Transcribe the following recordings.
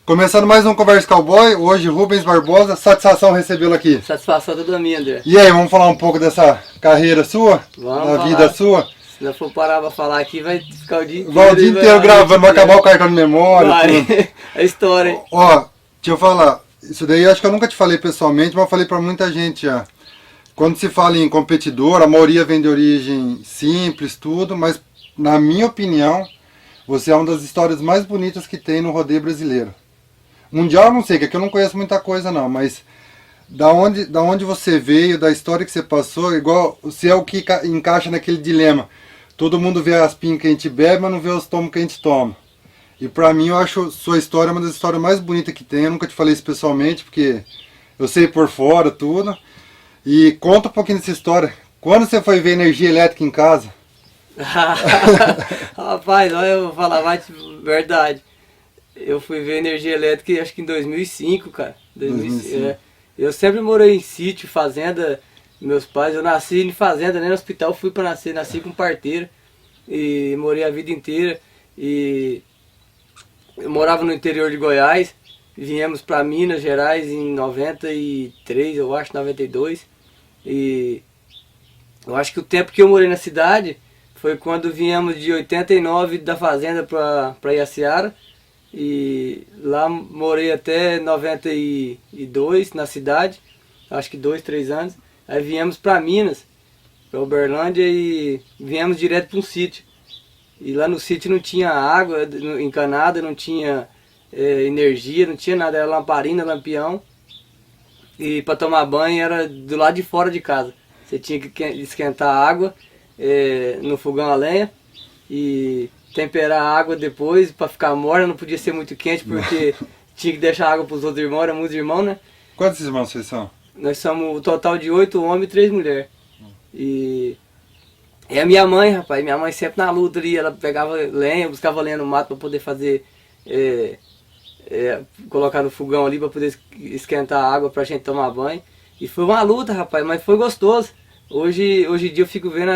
Começando mais um Conversa Cowboy, hoje Rubens Barbosa, satisfação recebê-lo aqui. Satisfação toda minha, André. E aí, vamos falar um pouco dessa carreira sua? Vamos da falar. vida sua? Se não for parar pra falar aqui, vai ficar o dia inteiro. Vai o dia inteiro gravando, vai acabar o cartão de memória. Vai, tudo. é história, hein? Ó, deixa eu falar, isso daí eu acho que eu nunca te falei pessoalmente, mas eu falei pra muita gente já. Quando se fala em competidor, a maioria vem de origem simples, tudo, mas na minha opinião, você é uma das histórias mais bonitas que tem no rodeio brasileiro. Mundial eu não sei, que aqui eu não conheço muita coisa não, mas da onde você veio, da história que você passou, igual você é o que encaixa naquele dilema. Todo mundo vê as pingas que a gente bebe, mas não vê os tomos que a gente toma. E pra mim eu acho sua história uma das histórias mais bonitas que tem. Eu nunca te falei isso pessoalmente, porque eu sei por fora tudo. E conta um pouquinho dessa história. Quando você foi ver energia elétrica em casa? Rapaz, olha, eu vou falar mais verdade. Eu fui ver energia elétrica acho que em 2005, cara. 2005. É. Eu sempre morei em sítio, fazenda, meus pais. Eu nasci em fazenda, né? No hospital fui pra nascer, nasci com parteira. E morei a vida inteira. E eu morava no interior de Goiás. Viemos pra Minas Gerais em 93, eu acho, 92. E eu acho que o tempo que eu morei na cidade foi quando viemos de 89 da fazenda pra Iaciara. E lá morei até 92 na cidade, acho que 2, 3 anos. Aí viemos para Minas, para Uberlândia, e viemos direto para um sítio. E lá no sítio não tinha água encanada, não tinha energia, não tinha nada, era lamparina, lampião. E para tomar banho era do lado de fora de casa. Você tinha que esquentar a água no fogão a lenha e temperar a água depois para ficar morna, não podia ser muito quente porque tinha que deixar água para os outros irmãos, eram muitos irmãos, né? Quantos irmãos vocês são? Nós somos o total de 8 homens e 3 mulheres. E a minha mãe, rapaz, minha mãe sempre na luta ali, ela pegava lenha, buscava lenha no mato para poder fazer, colocar no fogão ali para poder esquentar a água para a gente tomar banho. E foi uma luta, rapaz, mas foi gostoso. Hoje em dia eu fico vendo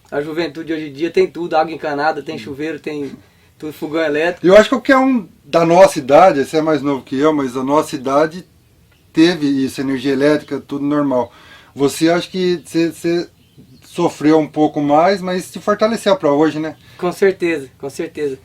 a juventude hoje em dia tem tudo, água encanada, tem chuveiro, tem tudo, fogão elétrico. Eu acho que qualquer um da nossa idade, você é mais novo que eu, mas a nossa idade teve isso, energia elétrica, tudo normal. Você acha que você sofreu um pouco mais, mas se fortaleceu para hoje, né? Com certeza, com certeza.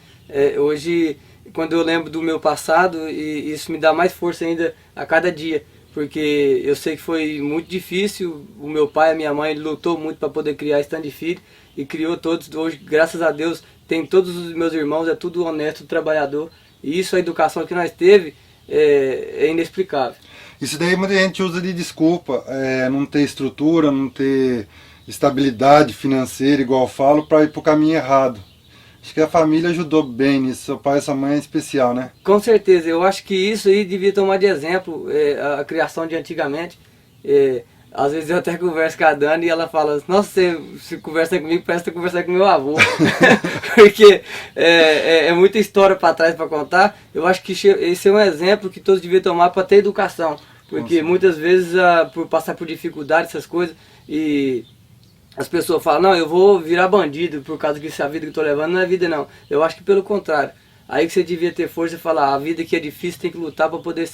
Hoje, quando eu lembro do meu passado, e isso me dá mais força ainda a cada dia. Porque eu sei que foi muito difícil, o meu pai e a minha mãe lutou muito para poder criar esse tanto de filho e criou todos. Hoje, graças a Deus, tem todos os meus irmãos, é tudo honesto, trabalhador. E isso, a educação que nós teve, é inexplicável. Isso daí muita gente usa de desculpa, não ter estrutura, não ter estabilidade financeira, igual eu falo, para ir para o caminho errado. Acho que a família ajudou bem nisso, seu pai e sua mãe é especial, né? Com certeza, eu acho que isso aí devia tomar de exemplo, a criação de antigamente. Às vezes eu até converso com a Dani e ela fala, nossa, você conversa comigo, parece que você conversa com meu avô. Porque é muita história para trás para contar. Eu acho que esse é um exemplo que todos deviam tomar para ter educação. Porque muitas vezes, por passar por dificuldades, essas coisas, e as pessoas falam, não, eu vou virar bandido por causa dessa vida que eu estou levando, não é vida não. Eu acho que pelo contrário. Aí que você devia ter força e falar, a vida que é difícil tem que lutar para poder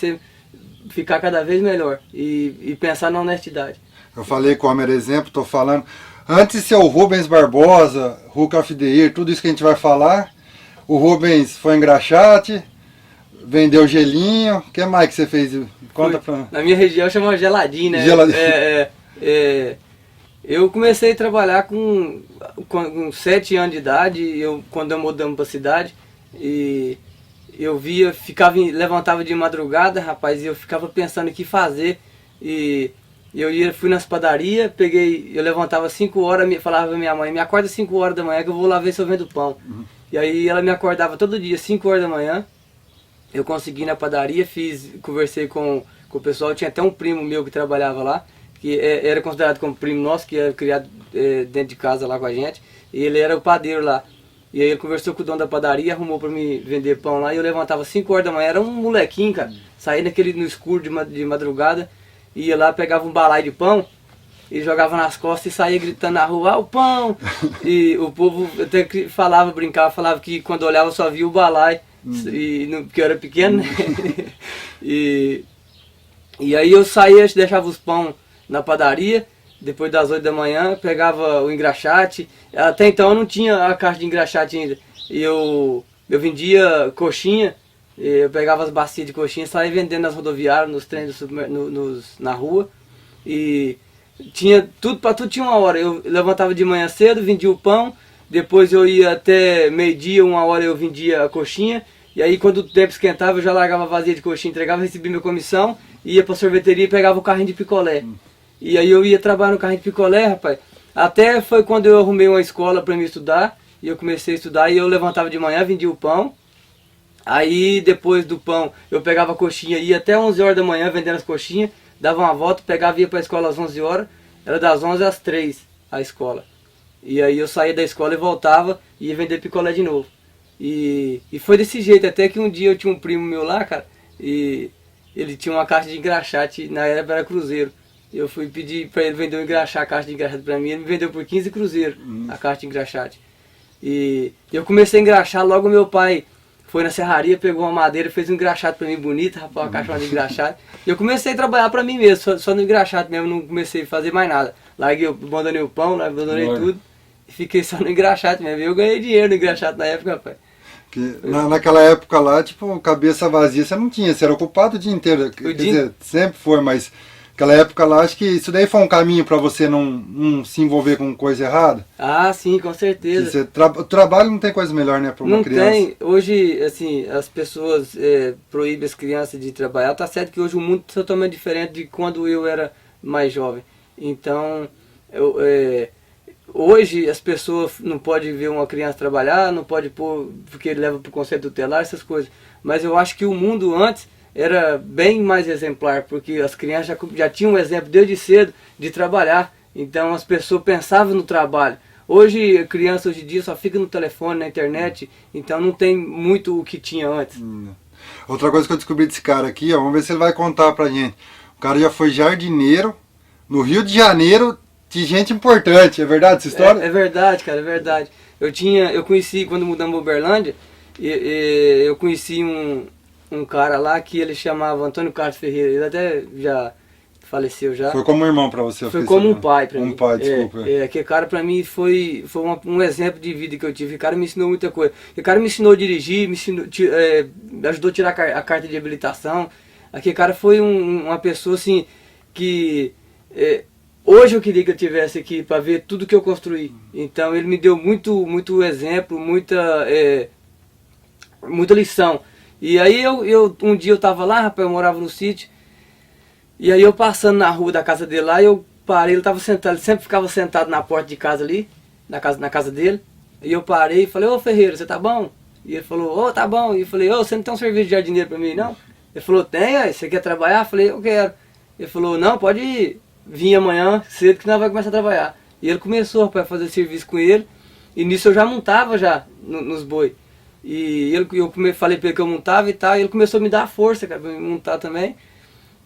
ficar cada vez melhor e pensar na honestidade. Eu falei que o homem era exemplo, estou falando. Antes de ser o Rubens Barbosa, Hulk of the Year, tudo isso que a gente vai falar, o Rubens foi engraxate, vendeu gelinho, o que mais que você fez? Conta pra mim. Na minha região chama geladinho, né? Geladinho. Eu comecei a trabalhar com 7 anos de idade, quando eu mudamos para a cidade, e eu levantava de madrugada, rapaz, e eu ficava pensando o que fazer, e fui nas padarias, eu levantava 5 horas, falava pra minha mãe, me acorda 5 horas da manhã que eu vou lá ver se eu vendo pão. E aí ela me acordava todo dia, 5 horas da manhã, eu consegui ir na padaria, conversei com o pessoal, tinha até um primo meu que trabalhava lá, que era considerado como primo nosso, que era criado dentro de casa lá com a gente, e ele era o padeiro lá. E aí ele conversou com o dono da padaria, arrumou pra me vender pão lá, e eu levantava 5 horas da manhã, era um molequinho, cara, saía no escuro de madrugada, ia lá, pegava um balaio de pão, e jogava nas costas e saía gritando na rua, ah, o pão! E o povo até brincava que quando olhava só via o balaio, Porque eu era pequeno, né? e aí eu saía, deixava os pão na padaria, depois das 8 da manhã, pegava o engraxate. Até então eu não tinha a caixa de engraxate ainda. E eu vendia coxinha, eu pegava as bacias de coxinha, saía vendendo nas rodoviárias, nos trens, na rua. E tinha tudo, para tudo tinha uma hora. Eu levantava de manhã cedo, vendia o pão, depois eu ia até meio-dia, 1 hora eu vendia a coxinha. E aí quando o tempo esquentava eu já largava vazia de coxinha, entregava, recebia minha comissão, ia pra sorveteria e pegava o carrinho de picolé. E aí eu ia trabalhar no carrinho de picolé, rapaz. Até foi quando eu arrumei uma escola para me estudar, e eu comecei a estudar, e eu levantava de manhã, vendia o pão. Aí depois do pão eu pegava a coxinha, ia até 11 horas da manhã vendendo as coxinhas, dava uma volta, pegava e ia pra escola às 11 horas, era das 11 às 3 a escola. E aí eu saía da escola e voltava e ia vender picolé de novo. E foi desse jeito, até que um dia eu tinha um primo meu lá, cara, e ele tinha uma caixa de engraxate, na época era cruzeiro. Eu fui pedir pra ele vender um engraxate, a caixa de engraxate pra mim, ele me vendeu por 15 cruzeiros a caixa de engraxate. E eu comecei a engraxar, logo meu pai foi na serraria, pegou uma madeira, fez um engraxate pra mim bonito, rapaz, uma caixa de engraxate. E eu comecei a trabalhar pra mim mesmo, só no engraxate mesmo, não comecei a fazer mais nada. Larguei, abandonei o pão, abandonei tudo, e fiquei só no engraxate mesmo. Eu ganhei dinheiro no engraxate na época, rapaz. Naquela época lá, tipo, cabeça vazia você não tinha, você era ocupado o dia inteiro. Quer dizer, sempre foi, mas naquela época lá, acho que isso daí foi um caminho para você não se envolver com coisa errada. Ah, sim, com certeza. O trabalho não tem coisa melhor, né, para uma criança. Não tem. Hoje, assim, as pessoas proíbem as crianças de trabalhar. Tá certo que hoje o mundo é totalmente diferente de quando eu era mais jovem. Então, hoje as pessoas não podem ver uma criança trabalhar, não pode pôr, porque ele leva para o conselho tutelar, essas coisas. Mas eu acho que o mundo antes era bem mais exemplar, porque as crianças já tinham um exemplo desde cedo de trabalhar. Então as pessoas pensavam no trabalho. Hoje, a criança hoje em dia só fica no telefone, na internet, então não tem muito o que tinha antes. Outra coisa que eu descobri desse cara aqui, ó, vamos ver se ele vai contar pra gente. O cara já foi jardineiro no Rio de Janeiro, de gente importante, é verdade essa história? É verdade, cara, é verdade. Eu conheci, quando mudamos para Uberlândia, eu conheci um cara lá que ele chamava Antônio Carlos Ferreira, ele até já faleceu já. Foi como um irmão para você? Foi como um pai para mim. Um pai, desculpa. Aquele cara para mim foi um exemplo de vida que eu tive. O cara me ensinou muita coisa. O cara me ensinou a dirigir, me ajudou a tirar a carta de habilitação. Aquele cara foi uma pessoa assim que... hoje eu queria que eu tivesse aqui para ver tudo que eu construí. Então ele me deu muito exemplo, muita lição. E aí um dia eu tava lá, rapaz, eu morava no sítio. E aí eu passando na rua da casa dele lá, eu parei, ele tava sentado, ele sempre ficava sentado na porta de casa ali, na casa dele. E eu parei e falei, ô Ferreira, você tá bom? E ele falou, ô, tá bom. E eu falei, ô, você não tem um serviço de jardineiro pra mim, não? Ele falou, tem, aí, você quer trabalhar? Eu falei, eu quero. Ele falou, não, pode vir amanhã cedo que nós vamos começar a trabalhar. E ele começou, rapaz, a fazer serviço com ele. E nisso eu já montava nos boi. E eu falei pra ele que eu montava e tal, e ele começou a me dar força, cara, pra me montar também.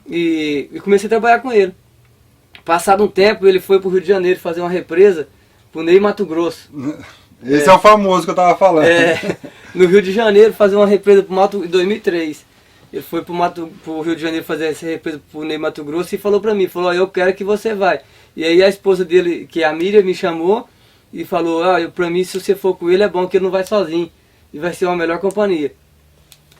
E comecei a trabalhar com ele. Passado um tempo, ele foi pro Rio de Janeiro fazer uma represa pro Ney Mato Grosso. Esse é o famoso que eu tava falando. No Rio de Janeiro, fazer uma represa pro Mato em 2003. Ele foi pro Rio de Janeiro fazer essa represa pro Ney Mato Grosso e falou pra mim, falou, eu quero que você vai. E aí a esposa dele, que é a Miriam, me chamou e falou, pra mim, se você for com ele, é bom que ele não vai sozinho. E vai ser uma melhor companhia.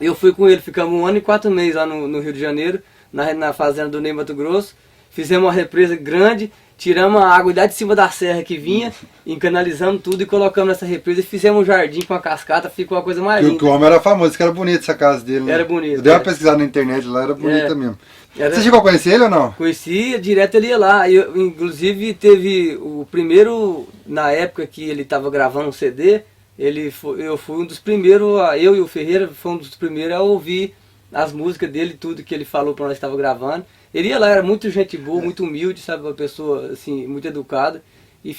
Eu fui com ele, ficamos 1 ano e 4 meses lá no Rio de Janeiro, na fazenda do Ney Mato Grosso. Fizemos uma represa grande, tiramos a água lá de cima da serra que vinha, encanalizamos tudo e colocamos nessa represa e fizemos um jardim com a cascata, ficou uma coisa mais linda. O homem era famoso, que era bonito essa casa dele, né? Era bonito. Eu dei uma pesquisada na internet lá, era bonita mesmo. Você chegou a conhecer ele ou não? Conhecia, direto ele ia lá. Inclusive teve o primeiro, na época que ele estava gravando um CD, eu fui um dos primeiros, eu e o Ferreira foi um dos primeiros a ouvir as músicas dele, tudo que ele falou para nós estava gravando. Ele ia lá, era muito gente boa, muito humilde, sabe, uma pessoa assim, muito educada. E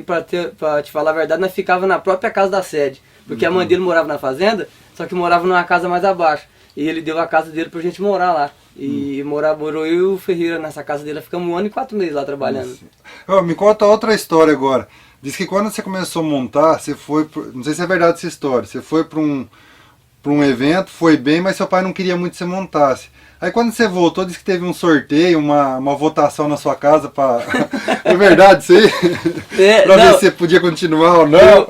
para te falar a verdade, nós ficava na própria casa da sede, porque a mãe dele morava na fazenda, só que morava numa casa mais abaixo. E ele deu a casa dele pra gente morar lá. E morou eu e o Ferreira nessa casa dele, ficamos 1 ano e 4 meses lá trabalhando. Me conta outra história agora. Diz que quando você começou a montar, você foi, não sei se é verdade essa história, você foi para para um evento, foi bem, mas seu pai não queria muito que você montasse. Aí quando você voltou, disse que teve um sorteio, uma votação na sua casa para... É verdade isso aí? Para ver se você podia continuar ou não?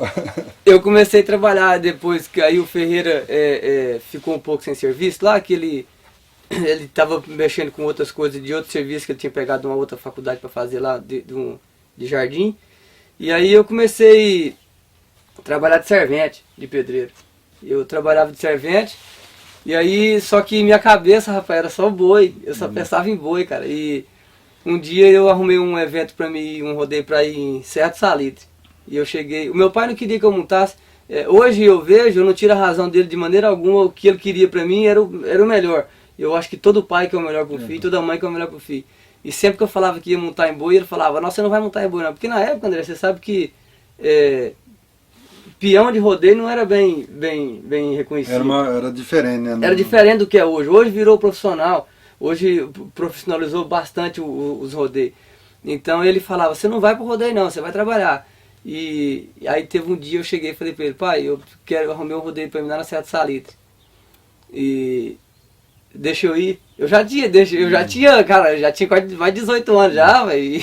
Eu comecei a trabalhar depois que aí o Ferreira ficou um pouco sem serviço lá, que ele estava mexendo com outras coisas de outro serviço que ele tinha pegado uma outra faculdade para fazer lá de jardim. E aí eu comecei a trabalhar de servente, de pedreiro. Eu trabalhava de servente. E aí, só que minha cabeça, rapaz, era só boi. Eu só pensava em boi, cara. E um dia eu arrumei um evento pra mim, um rodeio pra ir em Serra do Salitre. E eu cheguei... O meu pai não queria que eu montasse. Hoje eu vejo, eu não tiro a razão dele de maneira alguma. O que ele queria pra mim era o melhor. Eu acho que todo pai quer o melhor pro filho, toda mãe quer o melhor pro filho. E sempre que eu falava que ia montar em boi, ele falava, nossa, você não vai montar em boi não. Porque na época, André, você sabe que... peão de rodeio não era bem reconhecido. Era diferente, né? Era diferente do que é hoje. Hoje virou profissional. Hoje profissionalizou bastante os rodeios. Então ele falava, você não vai pro rodeio não, você vai trabalhar. E aí teve um dia eu cheguei e falei pra ele, pai, eu arrumei um rodeio pra mim lá na Serra do Salitre. E deixa eu ir. Eu já tinha, cara, já tinha quase mais de 18 anos já, velho.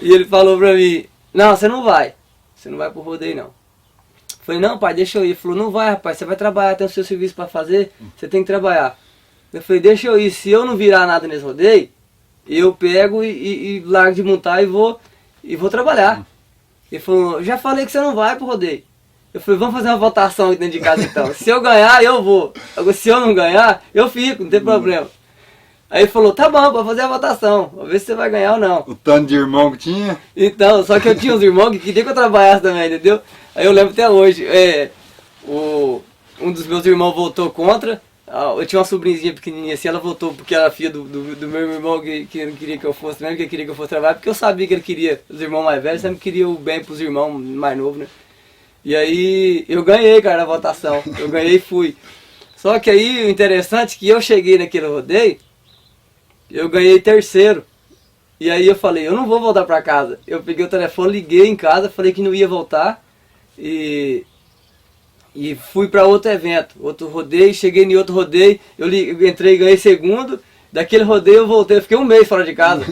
E ele falou pra mim, não, você não vai. Você não vai pro rodeio não. Eu falei, não pai, deixa eu ir. Ele falou, não vai rapaz, você vai trabalhar, tem o seu serviço pra fazer, você tem que trabalhar. Eu falei, deixa eu ir, se eu não virar nada nesse rodeio, eu pego e largo de montar e vou trabalhar. Ele falou, já falei que você não vai pro rodeio. Eu falei, vamos fazer uma votação aqui dentro de casa então. Se eu ganhar, eu vou. Agora, se eu não ganhar, eu fico, não tem problema. Aí ele falou, tá bom, pode fazer a votação, vamos ver se você vai ganhar ou não. O tanto de irmão que tinha? Então, só que eu tinha uns irmãos que queriam que eu trabalhasse também, entendeu? Aí eu lembro até hoje, um dos meus irmãos votou contra, eu tinha uma sobrinha pequenininha assim, ela votou porque era filha do meu irmão que não queria que eu fosse mesmo, que queria que eu fosse trabalhar, porque eu sabia que ele queria, os irmãos mais velhos sempre queriam o bem pros irmãos mais novos, né? E aí eu ganhei, cara, na votação, eu ganhei e fui. Só que aí o interessante é que eu cheguei naquele rodeio, eu ganhei terceiro. E aí eu falei, eu não vou voltar pra casa. Eu peguei o telefone, liguei em casa, falei que não ia voltar. E fui pra outro evento, outro rodeio, cheguei em outro rodeio, eu entrei e ganhei segundo. Daquele rodeio eu voltei, eu fiquei um mês fora de casa.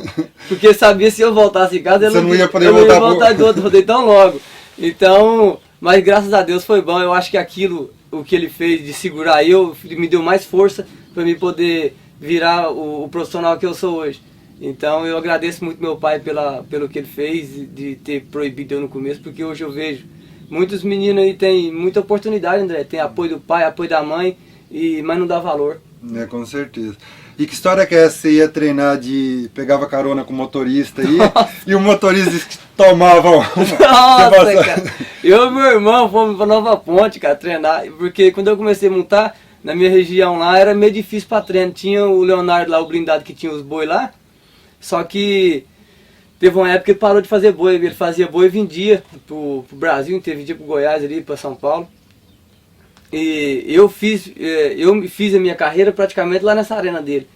Porque sabia se eu voltasse em casa, eu não ia voltar do outro rodeio tão logo. Então, mas graças a Deus foi bom. Eu acho que aquilo, o que ele fez de segurar eu, me deu mais força pra mim poder virar o profissional que eu sou hoje. Então eu agradeço muito meu pai pelo que ele fez, de ter proibido eu no começo, porque hoje eu vejo muitos meninos aí têm muita oportunidade, André, tem apoio do pai, apoio da mãe, mas não dá valor. Com certeza. E que história que é essa? Você ia treinar pegava carona com o motorista aí, e o motorista disse que tomavam... Nossa, cara. Eu e meu irmão fomos pra Nova Ponte, cara, treinar, porque quando eu comecei a montar, na minha região lá era meio difícil para treino. Tinha o Leonardo lá, o blindado que tinha os boi lá. Só que teve uma época que ele parou de fazer boi. Ele fazia boi e vendia pro Brasil inteiro, vendia pro Goiás ali, para São Paulo. E eu fiz a minha carreira praticamente lá nessa arena dele.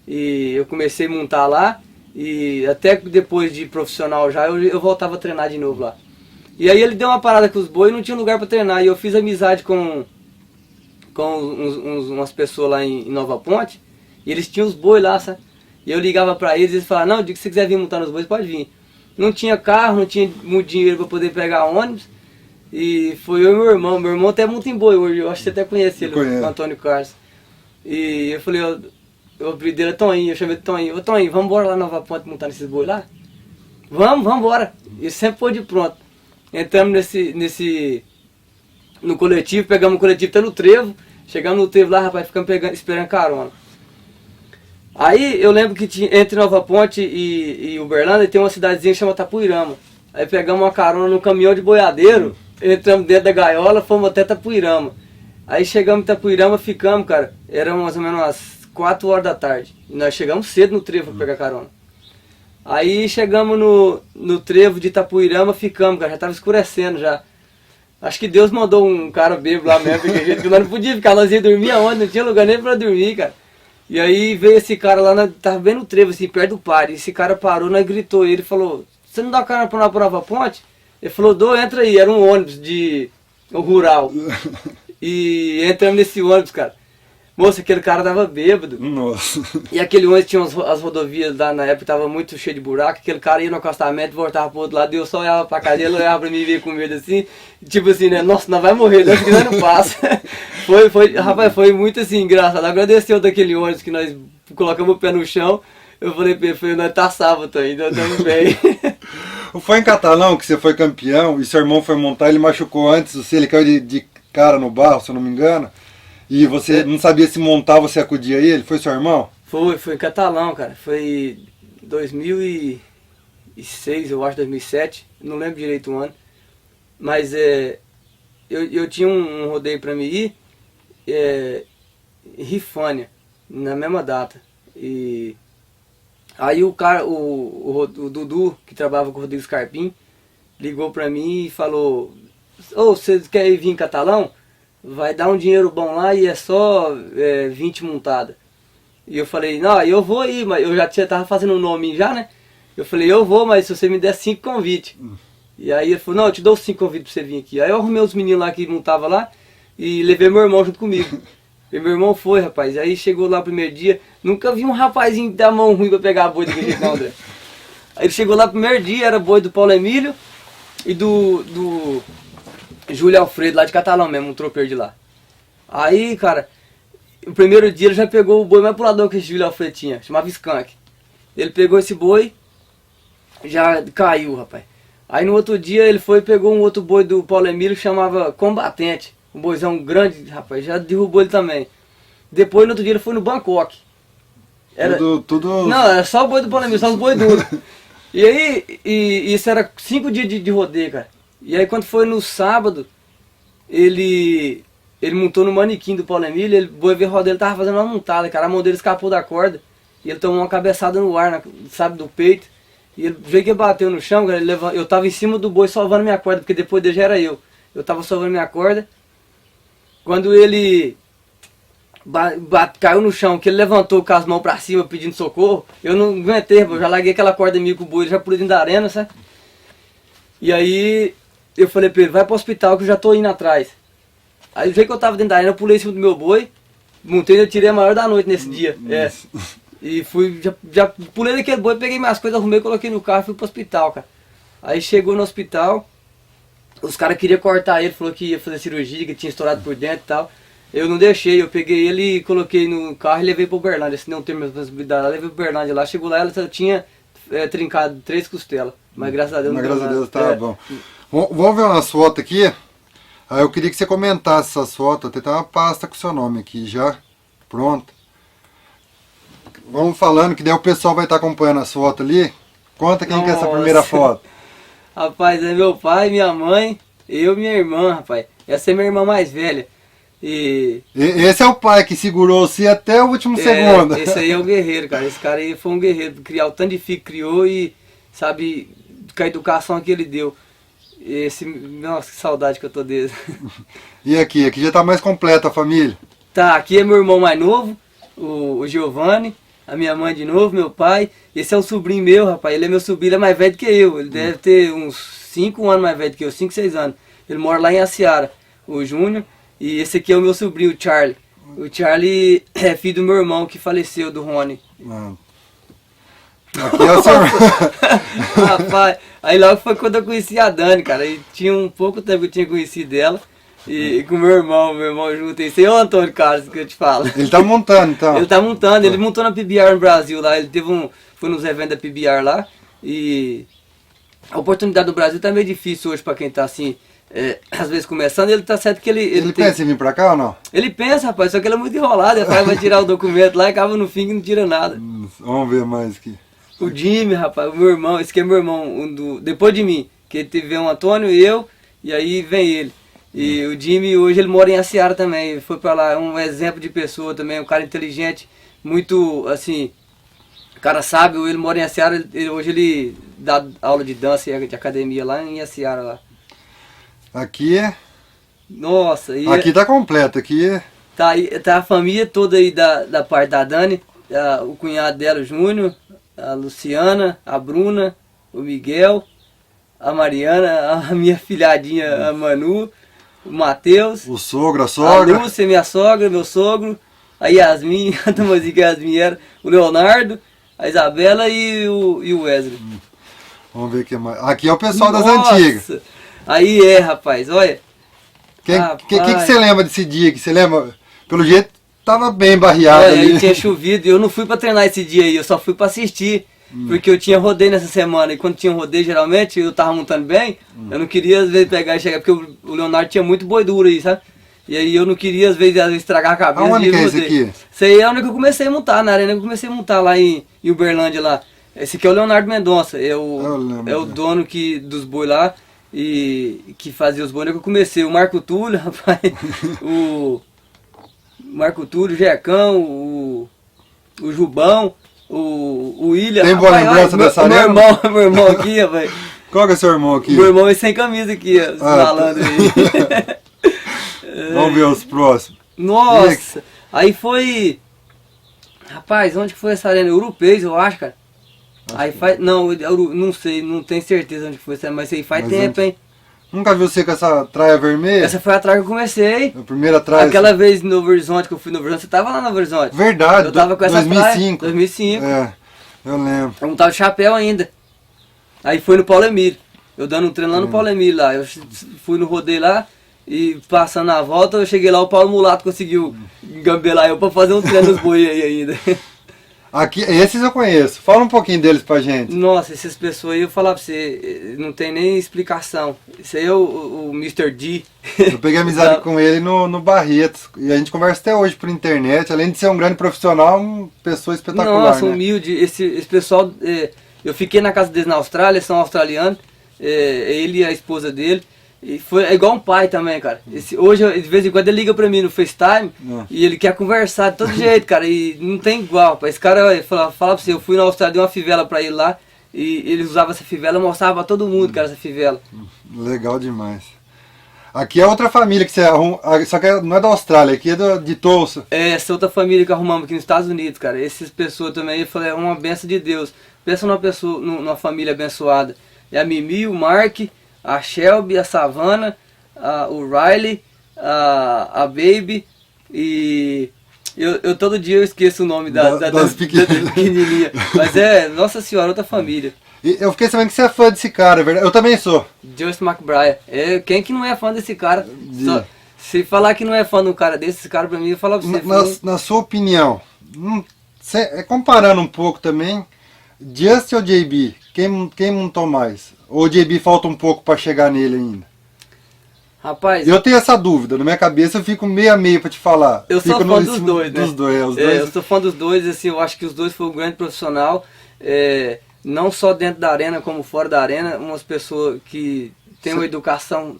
E eu comecei a montar lá. E até depois de profissional já, eu voltava a treinar de novo lá. E aí ele deu uma parada com os boi e não tinha lugar para treinar. E eu fiz amizade com umas pessoas lá em Nova Ponte, e eles tinham os boi lá, sabe? E eu ligava pra eles e eles falavam, não, se você quiser vir montar nos bois, pode vir. Não tinha carro, não tinha muito dinheiro pra poder pegar ônibus, e foi eu e meu irmão até monta em boi hoje, eu acho que você até conhece ele, o Antônio Carlos. E eu falei, eu abri dele, Toninho, eu chamei de Toninho, ô Toninho, vamos embora lá na Nova Ponte montar nesses boi lá? Vamos embora. E sempre foi de pronto. Entramos no coletivo, pegamos o coletivo até no trevo. Chegamos no trevo lá, rapaz, ficamos esperando carona. Aí eu lembro que entre Nova Ponte e Uberlândia tem uma cidadezinha que chama Tapuirama. Aí pegamos uma carona no caminhão de boiadeiro, entramos dentro da gaiola, fomos até Tapuirama. Aí chegamos em Tapuirama, ficamos, cara, era mais ou menos umas 4 horas da tarde. E nós chegamos cedo no trevo pra pegar carona. Aí chegamos no trevo de Tapuirama, ficamos, cara, já tava escurecendo já. Acho que Deus mandou um cara bêbado lá mesmo, porque nós não podíamos ficar, nós ia dormir aonde? Não tinha lugar nem pra dormir, cara. E aí veio esse cara lá, tava bem no trevo, assim, perto do par. E esse cara parou, nós gritou, ele falou, você não dá carona pra Nova Ponte? Ele falou, entra aí, era um ônibus de rural. e entramos nesse ônibus, cara. Moça, aquele cara tava bêbado. Nossa. E aquele ônibus tinha as rodovias lá na época, tava muito cheio de buraco. Aquele cara ia no acostamento, voltava pro outro lado, e eu só olhava pra cadeira, ele olhava pra mim e veio com medo assim. Tipo assim, né? Nossa, não vai morrer, Deus que nós não passa. Rapaz, foi muito assim, engraçado. Agradeceu daquele ônibus que nós colocamos o pé no chão. Eu falei pra ele, nós tá sábado ainda, estamos bem. Foi em Catalão que você foi campeão e seu irmão foi montar, ele machucou antes, ele caiu de cara no barro, se eu não me engano. E você não sabia se montar, você acudia ele? Foi seu irmão? Foi em Catalão, cara. Foi 2006, eu acho, 2007. Não lembro direito o ano. Mas eu tinha um rodeio pra mim ir em Rifânia, na mesma data. E aí o cara, o Dudu, que trabalhava com o Rodrigo Scarpim, ligou pra mim e falou: ô, você quer vir em Catalão? Vai dar um dinheiro bom lá e é só 20 montada. E eu falei, não, eu vou ir, mas eu já tava fazendo um nome já, né? Eu falei, eu vou, mas se você me der 5 convites. E aí ele falou, não, eu te dou 5 convites pra você vir aqui. Aí eu arrumei os meninos lá que não tava lá e levei meu irmão junto comigo. E meu irmão foi, rapaz. Aí chegou lá o primeiro dia, nunca vi um rapazinho dar mão ruim pra pegar boi daquele jeito, não, André. Aí ele chegou lá no primeiro dia, era boi do Paulo Emílio e do Júlio Alfredo, lá de Catalão mesmo, um tropeiro de lá. Aí, cara, o primeiro dia ele já pegou o boi mais pulador que esse Júlio Alfredo tinha, chamava Skank. Ele pegou esse boi, já caiu, rapaz. Aí no outro dia ele foi e pegou um outro boi do Paulo Emílio que chamava Combatente. Um boizão grande, rapaz, já derrubou ele também. Depois no outro dia ele foi no Bangkok. Era... Tudo... Não, era só o boi do Paulo Emílio, só os boi duros. E aí, isso era 5 dias de rodeio, cara. E aí quando foi no sábado, ele montou no manequim do Paulo Emílio, o boi veio rodar, ele tava fazendo uma montada, cara, a mão dele escapou da corda, e ele tomou uma cabeçada no ar, sabe, do peito, e ele veio que bateu no chão, cara, eu tava em cima do boi salvando minha corda, porque depois dele já era eu tava salvando minha corda, quando ele caiu no chão, que ele levantou com as mãos pra cima pedindo socorro, eu não aguentei, eu já larguei aquela corda minha com o boi, já pulei dentro da arena, sabe? E aí eu falei pra ele, vai pro hospital que eu já tô indo atrás. Aí do jeito que eu tava dentro da arena, eu pulei em cima do meu boi, montei e tirei a maior da noite nesse dia. E fui, já pulei daquele boi, peguei minhas coisas, arrumei, coloquei no carro e fui pro hospital, cara. Aí chegou no hospital, os caras queriam cortar ele, falou que ia fazer cirurgia, que tinha estourado por dentro e tal. Eu não deixei, eu peguei ele, coloquei no carro e levei pro Uberlândia. Se não tem minha responsabilidade lá, levei pro Uberlândia lá. Chegou lá, ela só tinha trincado 3 costelas. Mas graças a Deus não deu nada. Graças a Deus, tá bom. Vamos ver umas fotos aqui. Aí eu queria que você comentasse essas fotos. Tem uma pasta com o seu nome aqui já. Pronto. Vamos falando que daí o pessoal vai estar acompanhando as fotos ali. Conta quem que é essa primeira foto. Rapaz, é meu pai, minha mãe, eu e minha irmã, rapaz. Essa é minha irmã mais velha. Esse é o pai que segurou você até o último segundo. Esse aí é o guerreiro, cara. Esse cara aí foi um guerreiro. Criar o tanto de filho que criou e, sabe, com a educação que ele deu. Nossa, que saudade que eu tô dele. E aqui já tá mais completa a família. Tá, aqui é meu irmão mais novo, o Giovanni. A minha mãe de novo, meu pai. Esse é um sobrinho meu, rapaz. Ele é meu sobrinho, ele é mais velho que eu. Ele deve ter uns 5 anos mais velho que eu, 5, 6 anos. Ele mora lá em Aciara, o Júnior. E esse aqui é o meu sobrinho, o Charlie. O Charlie é filho do meu irmão que faleceu, do Rony. Aqui é o seu... Rapaz, aí logo foi quando eu conheci a Dani, cara. E tinha um pouco tempo que eu tinha conhecido ela. E com meu irmão junto. Esse é o Antônio Carlos que eu te falo. Ele tá montando, então. Ele tá montando, ele montou na PBR no Brasil lá. Ele foi nos eventos da PBR lá. E a oportunidade do Brasil tá meio difícil hoje pra quem tá assim, às vezes começando. Ele tá certo que ele pensa em vir pra cá ou não? Ele pensa, rapaz, só que ele é muito enrolado. Ele vai tirar o documento lá e acaba no fim que não tira nada. Vamos ver mais aqui. O Jimmy, rapaz, o meu irmão, esse aqui é meu irmão, depois de mim, que ele teve o Antônio e eu, e aí vem ele. E o Jimmy hoje ele mora em Aciara também, ele foi pra lá, um exemplo de pessoa também, um cara inteligente, muito assim, cara sábio, ele mora em Aciara, hoje ele dá aula de dança e de academia lá em Aciara lá. Aqui é... Nossa, aqui tá completo, aqui... Tá a família toda aí da parte da Dani, o cunhado dela, o Júnior, a Luciana, a Bruna, o Miguel, a Mariana, a minha filhadinha, a Manu, o Matheus, O sogro, a a sogra. Lúcia, minha sogra, meu sogro, a Yasmin, a Tomazinha que a Yasmin era, o Leonardo, a Isabela e o Wesley. Vamos ver o que mais. Aqui é o pessoal das Nossa! antigas. Aí rapaz, olha. O que Rapaz. você lembra desse dia? Que você lembra? Pelo jeito, tava bem barreado Olha, ali. aí tinha chovido e eu não fui pra treinar esse dia aí, eu só fui pra assistir. Porque eu tinha rodeio nessa semana e quando tinha rodeio, geralmente, eu tava montando bem, eu não queria às vezes pegar e chegar, porque o Leonardo tinha muito boi duro aí, sabe? E aí eu não queria às vezes estragar a cabeça. Aonde de que é esse rodeio. aqui? Esse aí é onde que eu comecei a montar, na arena que eu comecei a montar lá em Uberlândia lá. Esse aqui é o Leonardo Mendonça, Eu lembro, é o dono dos boi lá e que fazia os boi, onde que eu comecei. O Marco Túlio, rapaz, o Marco Túlio, o Jecão, o Jubão, o William. Tem boa rapaz, lembrança olha, dessa meu arena? irmão, meu irmão aqui, rapaz. Qual que é seu irmão aqui? Meu irmão é sem camisa aqui, ó, malandro aí. Vamos ver os próximos. Nossa, aí foi. Rapaz, onde que foi essa arena? Europeus, eu acho, cara. Aí faz. Não, não sei, não tenho certeza onde que foi essa, mas aí faz Mas tempo, hein? Nunca viu você com essa traia vermelha? Essa foi a traga que eu comecei. A primeira traia. Aquela vez no Novo Horizonte, que eu fui no Novo Horizonte, você tava lá no Novo Horizonte? Verdade, Eu tava com essa 2005. traia. 2005. É, eu lembro. Eu não tava de chapéu ainda. Aí foi no Paulo Emílio. Eu dando um treino lá no Paulo Emílio lá. Eu fui no rodeio lá e passando a volta, eu cheguei lá, o Paulo Mulato conseguiu gambelar eu pra fazer um treino nos boi aí ainda. Aqui, esses eu conheço. Fala um pouquinho deles pra gente. Nossa, essas pessoas aí, eu falar pra você, não tem nem explicação. Isso aí é o Mr. D. Eu peguei amizade com ele no Barretos. E a gente conversa até hoje por internet. Além de ser um grande profissional, uma pessoa espetacular. Nossa, né? humilde. Esse pessoal, eu fiquei na casa deles na Austrália, são australianos, ele e a esposa dele. E é igual um pai também, cara. Hoje, de vez em quando, ele liga pra mim no FaceTime e ele quer conversar de todo jeito, cara. E não tem igual, rapaz. Esse cara, fala pra você, eu fui na Austrália, dei uma fivela pra ele lá e ele usava essa fivela, mostrava pra todo mundo, cara, essa fivela. Legal demais. Aqui é outra família que você arruma, só que não é da Austrália, aqui é de Tulsa. Essa outra família que arrumamos aqui nos Estados Unidos, cara. Essas pessoas também, eu falei, é uma benção de Deus. Pensa numa família abençoada. É a Mimi, o Mark, a Shelby, a Savannah, o Riley, a Baby e eu todo dia eu esqueço o nome das pequenininhas. Mas nossa senhora, outra família. E eu fiquei sabendo que você é fã desse cara, é verdade? Eu também sou. Justin McBride. Quem que não é fã desse cara? Se falar que não é fã de um cara desse, esse cara pra mim, eu falo pra você. Na sua opinião, comparando um pouco também, Justin ou JB, quem montou mais? Ou o JB falta um pouco pra chegar nele ainda? Rapaz, eu tenho essa dúvida, na minha cabeça eu fico meio a meio pra te falar. Eu sou fã dos dois, né? Dos dois, os dois. Eu sou fã dos dois, assim, eu acho que os dois foram um grande profissional, não só dentro da arena como fora da arena, umas pessoas que têm uma educação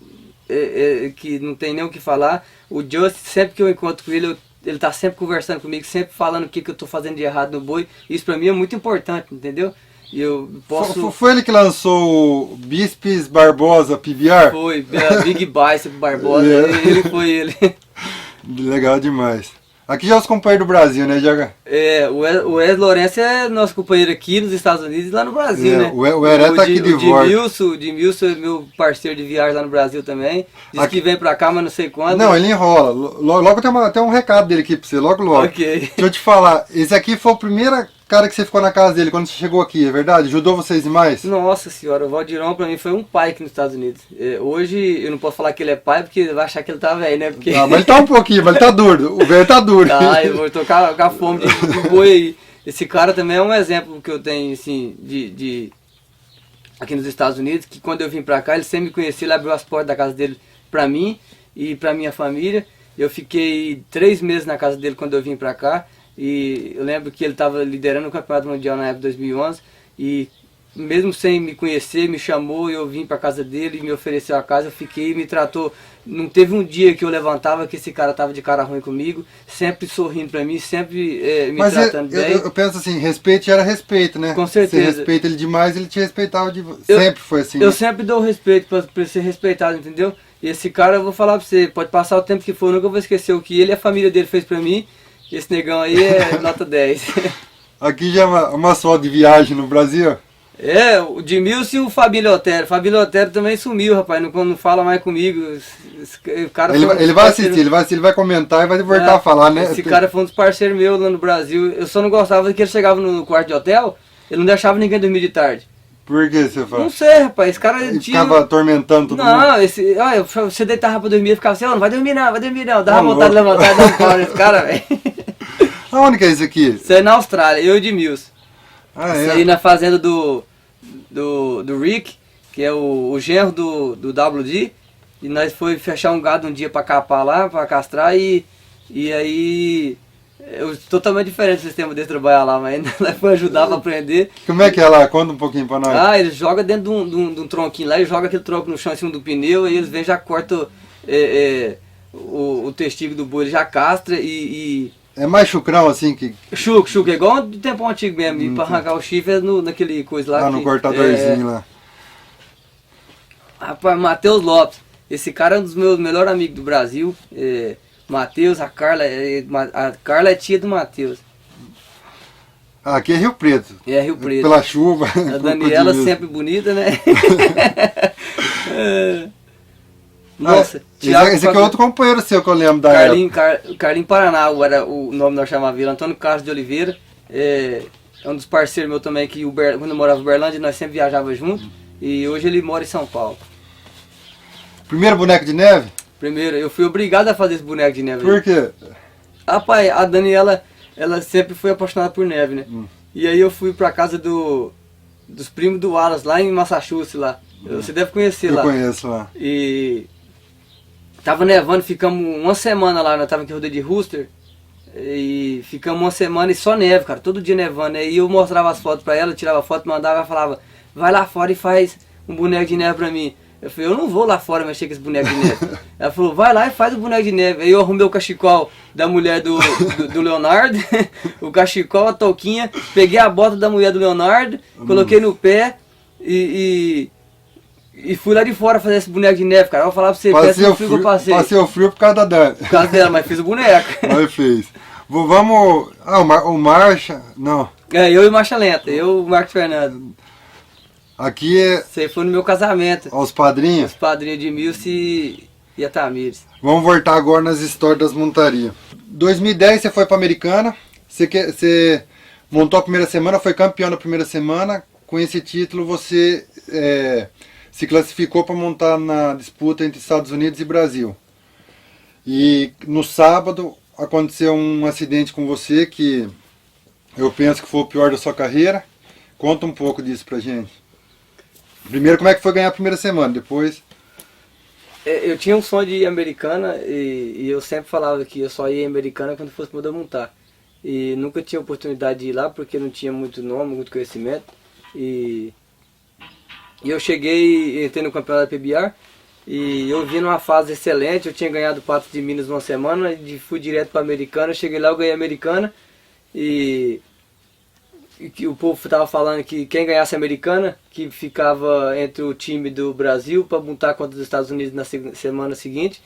que não tem nem o que falar. O Justin, sempre que eu encontro com ele, ele tá sempre conversando comigo, sempre falando o que eu tô fazendo de errado no boi. Isso pra mim é muito importante, entendeu? E eu posso... Foi ele que lançou o Bispes Barbosa PBR? Foi, Big Bicep Barbosa, ele foi ele. Legal demais. Aqui já é os companheiros do Brasil, né, Jaga? O Wes Lourenço é nosso companheiro aqui nos Estados Unidos e lá no Brasil, né? O Heré tá aqui de volta. O Dimilson é meu parceiro de viagem lá no Brasil também. Diz que vem pra cá, mas não sei quando. Não, ele enrola. Logo tem um recado dele aqui pra você, logo. Ok. Deixa eu te falar, esse aqui foi o primeiro cara que você ficou na casa dele quando você chegou aqui, é verdade? Ajudou vocês demais? Nossa senhora, o Valdirão pra mim foi um pai aqui nos Estados Unidos. Hoje eu não posso falar que ele é pai porque vai achar que ele tá velho, né? Porque... Não, mas ele tá um pouquinho, mas ele tá duro. O velho tá duro. Tá, eu vou tocar com a fome de boi aí. Esse cara também é um exemplo que eu tenho, assim, aqui nos Estados Unidos, que quando eu vim pra cá, ele sempre me conhecia, ele abriu as portas da casa dele pra mim e pra minha família. Eu fiquei 3 meses na casa dele quando eu vim pra cá. E eu lembro que ele estava liderando o Campeonato Mundial na época de 2011 e mesmo sem me conhecer, me chamou e eu vim para casa dele e me ofereceu a casa, eu fiquei e me tratou. Não teve um dia que eu levantava que esse cara tava de cara ruim comigo, sempre sorrindo para mim, sempre me tratando bem. Eu penso assim, respeito era respeito, né? Com certeza. Você respeita ele demais, ele te respeitava sempre foi assim. Eu né? sempre dou respeito para ser respeitado, entendeu? E esse cara, eu vou falar para você, pode passar o tempo que for, eu nunca vou esquecer o que ele e a família dele fez para mim. Esse negão aí é nota 10. Aqui já é uma só de viagem no Brasil? É, o Edmilson e o Fabílio Otero. O Fabílio Otero também sumiu, rapaz, não fala mais comigo. O cara Ele vai assistir, ele vai comentar e vai voltar a falar, né? Esse cara foi um dos parceiros meus lá no Brasil. Eu só não gostava que ele chegava no quarto de hotel, ele não deixava ninguém dormir de tarde. Por que você fala? Não sei, rapaz, esse cara Ele ficava atormentando todo mundo? Não, olha, você deitava pra dormir, eu ficava assim, não vai dormir não. Dava vontade de levantar e dar um pau nesse cara, velho. Aonde que é isso aqui? Isso aí na Austrália, eu e Edmilson. Isso aí É? na fazenda do Rick, que é o genro do WD, e nós foi fechar um gado um dia pra capar lá, pra castrar, e aí totalmente diferente o sistema de trabalhar lá, mas nós foi ajudar pra aprender. Como é que é lá? Conta um pouquinho pra nós. Eles jogam dentro de um tronquinho lá, eles jogam aquele tronco no chão em cima do pneu, aí eles vêm já cortam o testículo do boi, ele já castra e É mais chucrão assim que... Chuco, é igual do tempo antigo mesmo, e pra arrancar o chifre é naquele coisa lá. no cortadorzinho lá. Rapaz, Matheus Lopes, esse cara é um dos meus melhores amigos do Brasil. Matheus, a Carla é tia do Matheus. Aqui é Rio Preto. É Rio Preto. Pela chuva. A Daniela sempre bonita, né? Nossa, Thiago, esse aqui é outro companheiro seu que eu lembro da Carlinho Paraná, era o nome nós chamava ele, Antônio Carlos de Oliveira. É um dos parceiros meus também, que quando eu morava em Uberlândia, nós sempre viajávamos juntos. E hoje ele mora em São Paulo. Primeiro boneco de neve? Primeiro, eu fui obrigado a fazer esse boneco de neve. Por quê? Rapaz, a Daniela, ela sempre foi apaixonada por neve, né? E aí eu fui pra casa dos primos do Wallace, lá em Massachusetts, lá. Você deve conhecer lá. Eu conheço lá. E tava nevando, ficamos uma semana lá, nós tava aqui em rodeio de Rooster. E ficamos uma semana e só neve, cara, todo dia nevando. Aí eu mostrava as fotos pra ela, tirava foto, mandava, ela falava, vai lá fora e faz um boneco de neve pra mim. Eu falei, eu não vou lá fora mexer com esse boneco de neve. Ela falou, vai lá e faz o boneco de neve. Aí eu arrumei o cachecol da mulher do Leonardo, o cachecol, a touquinha, peguei a bota da mulher do Leonardo, coloquei no pé e fui lá de fora fazer esse boneco de neve, cara. Eu vou falar pra você, Passei o frio que eu passei. Passei o frio por causa da Dani. Por causa dela, mas fiz o boneco. Mas fez. Vamos... o Marcha... Não. Eu e Marcha Lenta, eu e o Marcos Fernando. Aqui é... Você foi no meu casamento. Os padrinhos. Os padrinhos de Milce e a Tamires. Vamos voltar agora nas histórias das montarias. 2010 você foi para Americana. Você montou a primeira semana, foi campeão na primeira semana. Com esse título você se classificou para montar na disputa entre Estados Unidos e Brasil. E no sábado aconteceu um acidente com você que eu penso que foi o pior da sua carreira. Conta um pouco disso pra gente. Primeiro, como é que foi ganhar a primeira semana, depois... Eu tinha um sonho de ir Americana e eu sempre falava que eu só ia em Americana quando fosse poder montar. E nunca tinha oportunidade de ir lá porque não tinha muito nome, muito conhecimento. E eu cheguei, entrei no campeonato da PBR e eu vim numa fase excelente. Eu tinha ganhado o Patos de Minas numa semana e fui direto para Americana. Cheguei lá, eu ganhei a Americana e que o povo estava falando que quem ganhasse a Americana, que ficava entre o time do Brasil para montar contra os Estados Unidos na semana seguinte.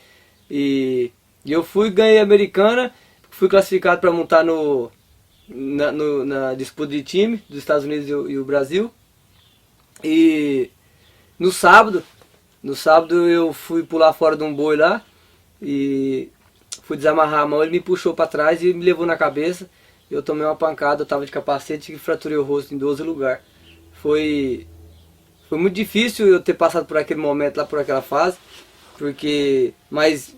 E eu fui, ganhei a Americana, fui classificado para montar na disputa de time dos Estados Unidos e o Brasil. E no sábado eu fui pular fora de um boi lá e fui desamarrar a mão, ele me puxou para trás e me levou na cabeça. Eu tomei uma pancada, eu estava de capacete e fraturei o rosto em 12 lugares. Foi muito difícil eu ter passado por aquele momento lá, por aquela fase, mas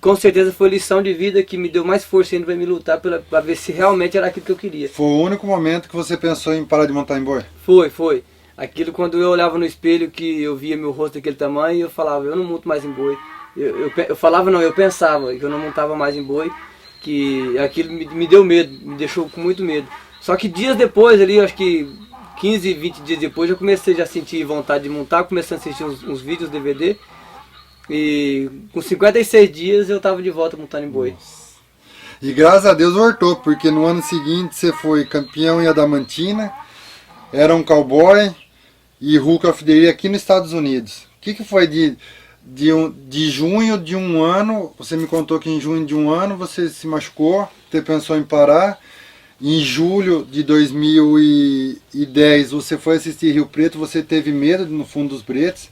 com certeza foi lição de vida que me deu mais força ainda para me lutar para ver se realmente era aquilo que eu queria. Foi o único momento que você pensou em parar de montar em boi? Foi. Aquilo quando eu olhava no espelho que eu via meu rosto daquele tamanho, eu falava, eu não monto mais em boi. Eu falava não, eu pensava que eu não montava mais em boi. Que aquilo me deu medo, me deixou com muito medo. Só que dias depois, ali, acho que 15, 20 dias depois, eu comecei já a sentir vontade de montar, comecei a assistir uns vídeos DVD. E com 56 dias eu estava de volta montando em boi. E graças a Deus voltou, porque no ano seguinte você foi campeão em Adamantina, era um cowboy e Hulk of the Year aqui nos Estados Unidos. O que foi de junho de um ano, você me contou que em junho de um ano você se machucou, você pensou em parar, Em julho de 2010 você foi assistir Rio Preto, você teve medo no fundo dos bretes,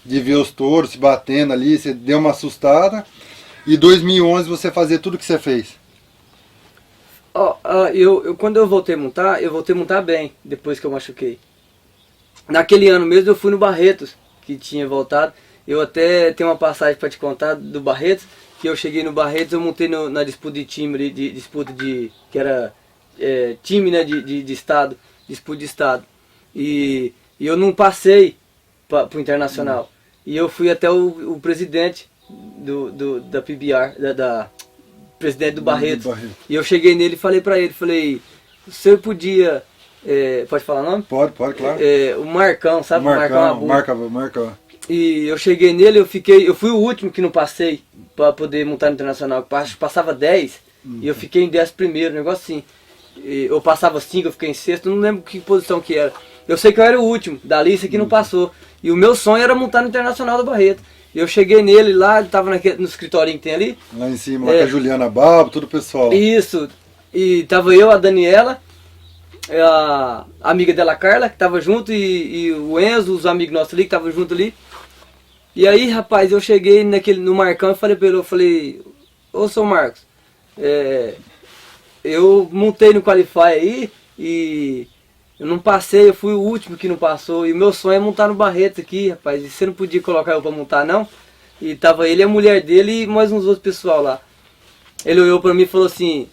de ver os touros se batendo ali, você deu uma assustada. E 2011 você fazia tudo que você fez. Quando eu voltei a montar bem, depois que eu machuquei. Naquele ano mesmo eu fui no Barretos, que tinha voltado. Eu até tenho uma passagem para te contar do Barretos, que eu cheguei no Barretos, eu montei na disputa de time ali, que era time, né, de estado, disputa de estado. E eu não passei para o Internacional. E eu fui até o presidente da PBR, presidente do Barretos. E eu cheguei nele e falei pra ele, você podia, pode falar o nome? Pode, claro. O Marcão, sabe? Marcão. E eu cheguei nele, eu fui o último que não passei pra poder montar no Internacional. Passava 10 e eu fiquei em 11º, negócio assim. Eu passava 5, eu fiquei em sexto, não lembro que posição que era. Eu sei que eu era o último da lista que não passou. E o meu sonho era montar no Internacional do Barreto. Eu cheguei nele lá, ele tava no escritório que tem ali. Lá em cima, lá com a Juliana Babo, todo o pessoal. Isso. E tava eu, a Daniela, a amiga dela, Carla, que tava junto, e o Enzo, os amigos nossos ali, que tava junto ali. E aí, rapaz, eu cheguei no Marcão e falei pra ele, ô, seu Marcos, eu montei no Qualify aí e eu não passei, eu fui o último que não passou. E o meu sonho é montar no Barreto aqui, rapaz. E você não podia colocar eu pra montar, não? E tava ele, a mulher dele e mais uns outros pessoal lá. Ele olhou pra mim e falou assim,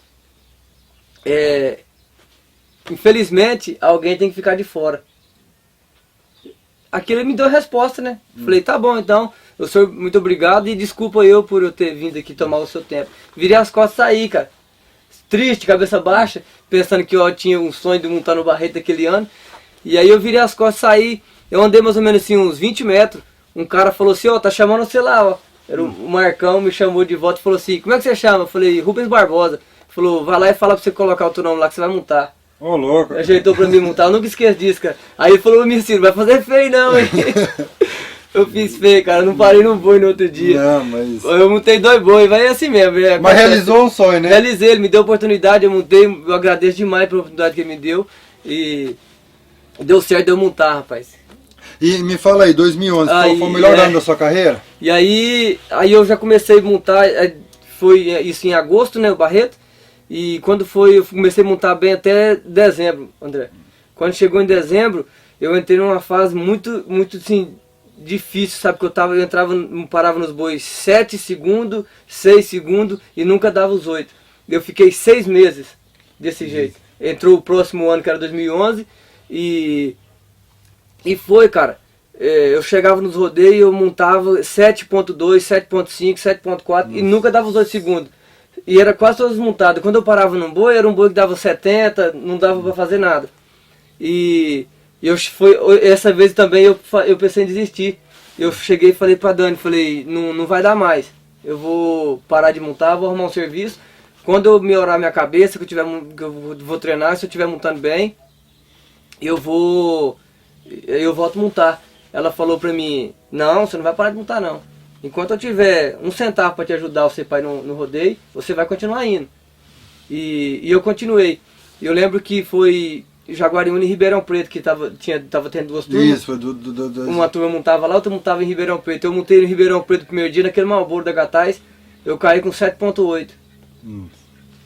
infelizmente, alguém tem que ficar de fora. Aquilo me deu a resposta, né? Falei, tá bom então, eu sou muito obrigado e desculpa eu por eu ter vindo aqui tomar o seu tempo. Virei as costas e saí, cara. Triste, cabeça baixa, pensando que eu tinha um sonho de montar no Barreto aquele ano. E aí eu virei as costas e saí. Eu andei mais ou menos assim uns 20 metros. Um cara falou assim, tá chamando você lá, ó. Era o Marcão, me chamou de volta e falou assim, como é que você chama? Eu falei, Rubens Barbosa. Falou, vai lá e fala pra você colocar o teu nome lá que você vai montar. Ô, louco. Ajeitou pra mim montar, eu nunca esqueço disso, cara. Aí ele falou, Mircino, vai fazer feio não, hein? Eu fiz feio, cara, não parei no boi no outro dia. Não, mas... Eu montei 2 bois, vai assim mesmo. Mas realizou um sonho, né? Realizei, ele me deu a oportunidade, eu montei, eu agradeço demais pela oportunidade que ele me deu. E deu certo de eu montar, rapaz. E me fala aí, 2011, qual foi o melhor ano da sua carreira? E aí eu já comecei a montar, foi isso em agosto, né, o Barreto. E quando foi, eu comecei a montar bem até dezembro, André. Quando chegou em dezembro, eu entrei numa fase muito assim, difícil, sabe? Que eu parava nos bois 7 segundos, 6 segundos e nunca dava os 8. Eu fiquei 6 meses desse jeito. Entrou o próximo ano, que era 2011, e foi, cara. Eu chegava nos rodeios, eu montava 7.2, 7.5, 7.4 e nunca dava os 8 segundos. E era quase todos montados. Quando eu parava num boi, era um boi que dava 70, não dava pra fazer nada. Essa vez também eu pensei em desistir. Eu cheguei e falei pra Dani, não vai dar mais. Eu vou parar de montar, vou arrumar um serviço. Quando eu melhorar minha cabeça, que eu vou treinar, se eu estiver montando bem, eu volto a montar. Ela falou pra mim, não, você não vai parar de montar não. Enquanto eu tiver um centavo para te ajudar você para ir no rodeio, você vai continuar indo. E eu continuei. Eu lembro que foi Jaguariúna e Ribeirão Preto, que tava tendo 2 turmas. Isso, foi uma turma montava lá, outra montava em Ribeirão Preto. Eu montei em Ribeirão Preto no primeiro dia, naquele Marlboro da Gatais, eu caí com 7.8.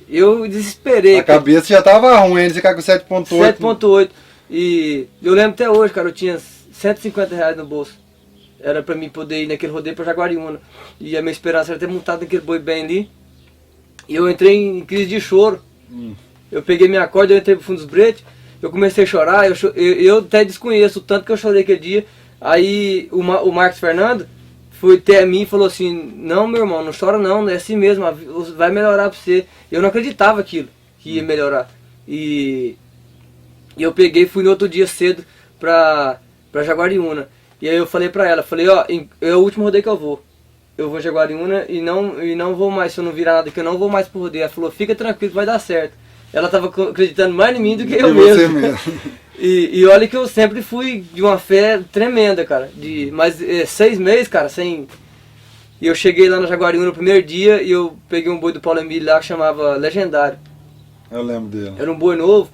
Eu desesperei. A cabeça já tava ruim, você caiu com 7.8. 7.8. E eu lembro até hoje, cara, eu tinha R$150 no bolso. Era pra mim poder ir naquele rodeio pra Jaguariúna. E a minha esperança era ter montado naquele boi bem ali. E eu entrei em crise de choro. Eu peguei minha corda, eu entrei pro fundo dos bretes. Eu comecei a chorar. Eu até desconheço o tanto que eu chorei aquele dia. Aí o Marcos Fernando foi até a mim e falou assim, não, meu irmão, não chora não, é assim mesmo, vai melhorar pra você. Eu não acreditava aquilo, que ia melhorar. E eu peguei e fui no outro dia cedo pra Jaguariúna. E aí eu falei pra ela, é o último rodeio que eu vou. Eu vou Jaguariúna e não vou mais, se eu não virar nada, que eu não vou mais pro rodeio. Ela falou, fica tranquilo, vai dar certo. Ela tava acreditando mais em mim do que eu mesmo. E olha que eu sempre fui de uma fé tremenda, cara. Mas 6 meses, cara, sem... E eu cheguei lá na Jaguariúna no primeiro dia e eu peguei um boi do Paulo Emílio lá que chamava Legendário. Eu lembro dele. Era um boi novo.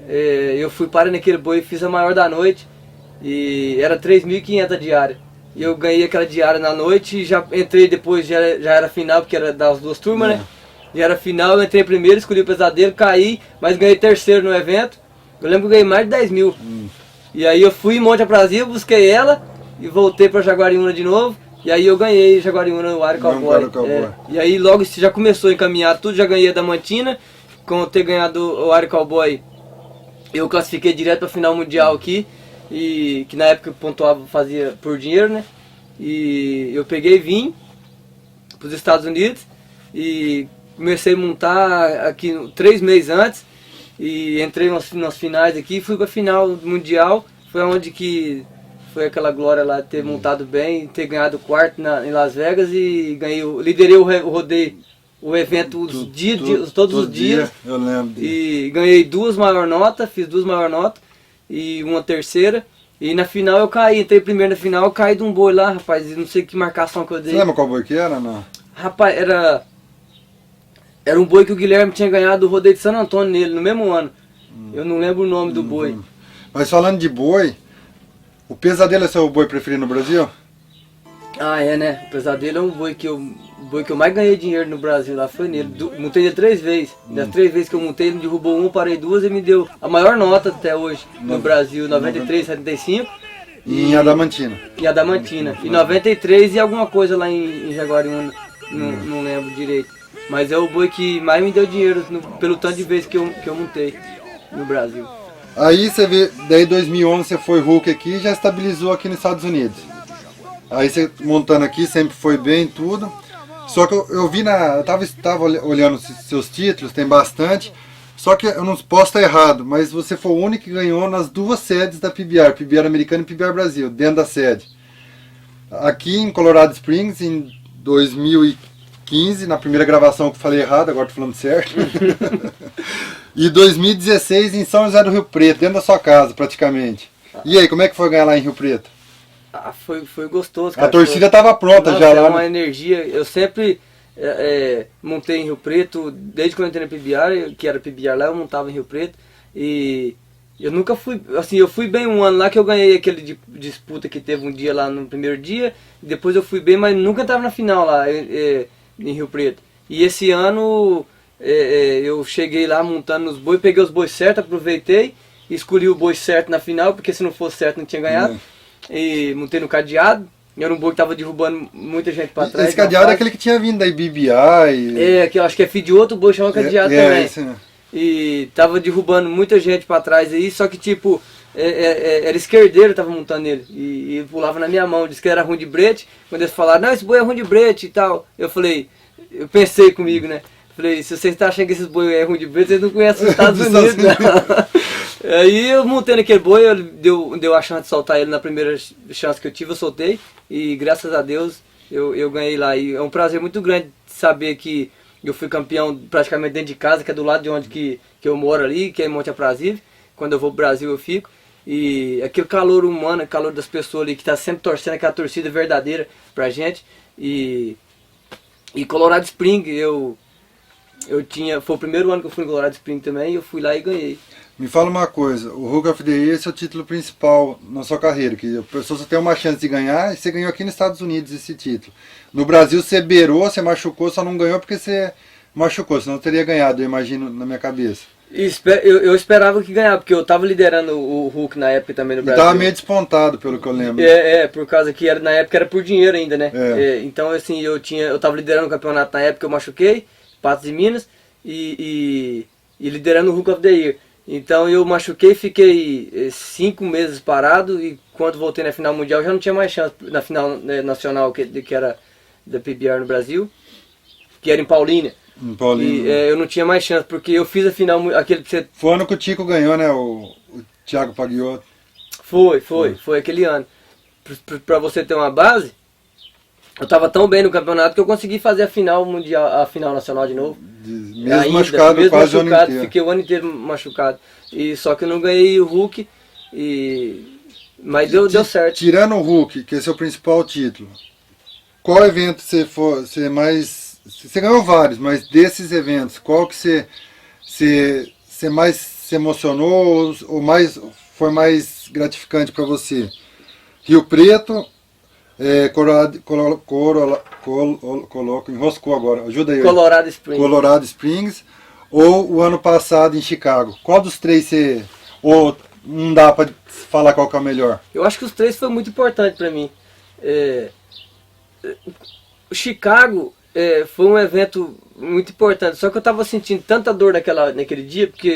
Eu fui para naquele boi e fiz a maior da noite. E era 3.500 a diária. E eu ganhei aquela diária na noite e já entrei depois, já era final, porque era das duas turmas, né? Já era final, eu entrei primeiro, escolhi o pesadelo, caí, mas ganhei terceiro no evento. Eu lembro que eu ganhei mais de 10 mil. E aí eu fui em Monte Aprazível, busquei ela e voltei para Jaguariúna de novo. E aí eu ganhei Jaguariúna no Aero Cowboy. E aí logo isso já começou a encaminhar tudo, já ganhei a Damantina. Com ter ganhado o Aero Cowboy, eu classifiquei direto para a final mundial aqui. E que na época eu pontuava, fazia por dinheiro, né? E eu peguei e vim para os Estados Unidos e comecei a montar aqui 3 meses antes e entrei nas finais aqui, fui para a final mundial, foi onde que foi aquela glória lá de ter montado bem, ter ganhado o quarto em Las Vegas e liderei o rodeio, o evento todos os dias. Eu lembro. E ganhei 2 maior notas, fiz 2 maior notas e uma terceira. E na final eu caí, entrei primeiro na final, eu caí de um boi lá, rapaz, não sei que marcação que eu dei. Você lembra qual boi que era, não? Rapaz, era um boi que o Guilherme tinha ganhado o rodeio de San Antônio nele, no mesmo ano. Eu não lembro o nome do boi. Mas falando de boi, o Pesadelo é seu boi preferido no Brasil? Ah, é, né? O Pesadelo é um boi que eu mais ganhei dinheiro no Brasil lá, foi nele. Montei ele 3 vezes. Das 3 vezes que eu montei, ele me derrubou uma, parei 2 e me deu a maior nota até hoje no Brasil, 93, 75. E em Adamantina. E Adamantina. E 93 e alguma coisa lá em Jaguariúna, não lembro direito. Mas é o boi que mais me deu dinheiro pelo tanto de vezes que eu montei no Brasil. Aí você vê, daí 2011 você foi Hulk aqui e já estabilizou aqui nos Estados Unidos. Aí você montando aqui sempre foi bem tudo. Só que eu vi eu tava olhando seus títulos, tem bastante. Só que eu não posso estar errado, mas você foi o único que ganhou nas 2 sedes da PBR, PBR Americana e PBR Brasil, dentro da sede. Aqui em Colorado Springs, em 2015, na primeira gravação que eu falei errado, agora tô falando certo. E 2016 em São José do Rio Preto, dentro da sua casa praticamente. E aí, como é que foi ganhar lá em Rio Preto? Ah, foi gostoso, cara. A torcida estava pronta. Nossa, já é lá. Uma energia. Eu sempre montei em Rio Preto, desde quando eu entrei na PBR, que era PBR lá, eu montava em Rio Preto. E eu nunca fui, assim, eu fui bem um ano lá que eu ganhei aquele disputa que teve um dia lá no primeiro dia. E depois eu fui bem, mas nunca estava na final lá em Rio Preto. E esse ano eu cheguei lá montando os bois, peguei os bois certos, aproveitei, escolhi o boi certo na final, porque se não fosse certo não tinha ganhado. E montei no cadeado. Era um boi que tava derrubando muita gente pra trás. Esse cadeado é aquele que tinha vindo da IBBI. Que eu acho que é filho de outro boi, chama cadeado também. Esse, né? E tava derrubando muita gente pra trás aí, só que tipo, era esquerdeiro, tava montando ele. E pulava na minha mão, disse que era ruim de brete. Quando eles falaram, não, esse boi é ruim de brete e tal. Eu pensei comigo, né? Falei, se vocês estão achando que esses boi é ruim de brete, vocês não conhecem os Estados Unidos, não. Aí eu montei naquele boi, deu a chance de soltar ele na primeira chance que eu tive, eu soltei. E graças a Deus eu ganhei lá. E é um prazer muito grande saber que eu fui campeão praticamente dentro de casa, que é do lado de onde que eu moro ali, que é em Monte Aprazível. Quando eu vou pro Brasil eu fico. E aquele calor humano, calor das pessoas ali que tá sempre torcendo, aquela torcida verdadeira pra gente. E Colorado Spring, foi o primeiro ano que eu fui em Colorado Spring também, e eu fui lá e ganhei. Me fala uma coisa, o Hulk of the Year é o título principal na sua carreira, que a pessoa só tem uma chance de ganhar, e você ganhou aqui nos Estados Unidos esse título. No Brasil você beirou, você machucou, só não ganhou porque você machucou, senão teria ganhado, eu imagino, na minha cabeça. Eu esperava que ganhava, porque eu tava liderando o Hulk na época também no Brasil. E tava meio despontado, pelo que eu lembro. Por causa que na época era por dinheiro ainda, né? Então assim, eu tava liderando o campeonato na época, eu machuquei, Patos de Minas, e liderando o Hulk of the Year. Então eu machuquei, fiquei 5 meses parado e quando voltei na final mundial já não tinha mais chance na final nacional que era da PBR no Brasil, que era em Paulínia. E eu não tinha mais chance, porque eu fiz a final, aquele... Foi o ano que o Tico ganhou, né? O Thiago Pagliotto. Foi aquele ano. Pra você ter uma base, eu tava tão bem no campeonato que eu consegui fazer a final mundial, a final nacional de novo. Mesmo machucado quase o ano inteiro. Fiquei o ano inteiro machucado. Só que eu não ganhei o Hulk, mas deu certo. Tirando o Hulk, que é seu principal título, qual evento você mais... Você ganhou vários, mas desses eventos, qual que você você mais se emocionou ou foi mais gratificante para você? Rio Preto, enroscou agora, ajuda aí. Colorado Springs. Colorado Springs, ou o ano passado em Chicago? Qual dos três você... Ou não dá para falar qual que é o melhor? Eu acho que os três foi muito importante para mim. O Chicago foi um evento muito importante, só que eu tava sentindo tanta dor naquele dia, porque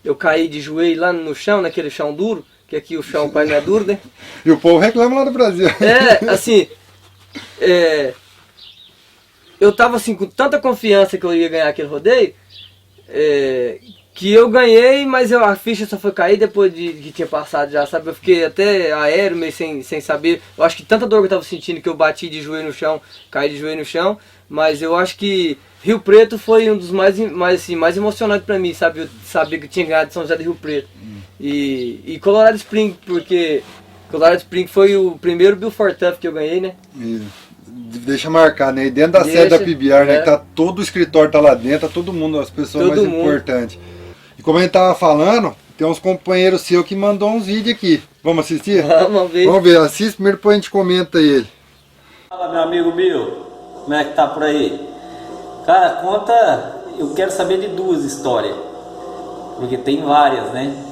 eu caí de joelho lá no chão, naquele chão duro, que aqui o chão quase não é duro, né? E o povo reclama lá no Brasil. Assim, eu tava assim com tanta confiança que eu ia ganhar aquele rodeio, que eu ganhei, mas a ficha só foi cair depois que tinha passado já, sabe? Eu fiquei até aéreo, meio sem saber. Eu acho que tanta dor que eu tava sentindo que eu bati de joelho no chão, caí de joelho no chão. Mas eu acho que Rio Preto foi um dos mais emocionantes pra mim, sabe? Eu sabia que eu tinha ganhado de São José do Rio Preto. E Colorado Springs, porque Colorado Springs foi o primeiro Bill Fortuff que eu ganhei, né? Deixa marcar, né? E dentro da sede da PBR, né? Que tá todo o escritório tá lá dentro, tá todo mundo, as pessoas mais importantes. E como a gente tava falando, tem uns companheiros seus que mandou uns vídeos aqui. Vamos assistir? Vamos ver. Vamos ver, assiste primeiro, depois a gente comenta ele. Fala, meu amigo Bill, como é que tá por aí? Cara, eu quero saber de duas histórias, porque tem várias, né?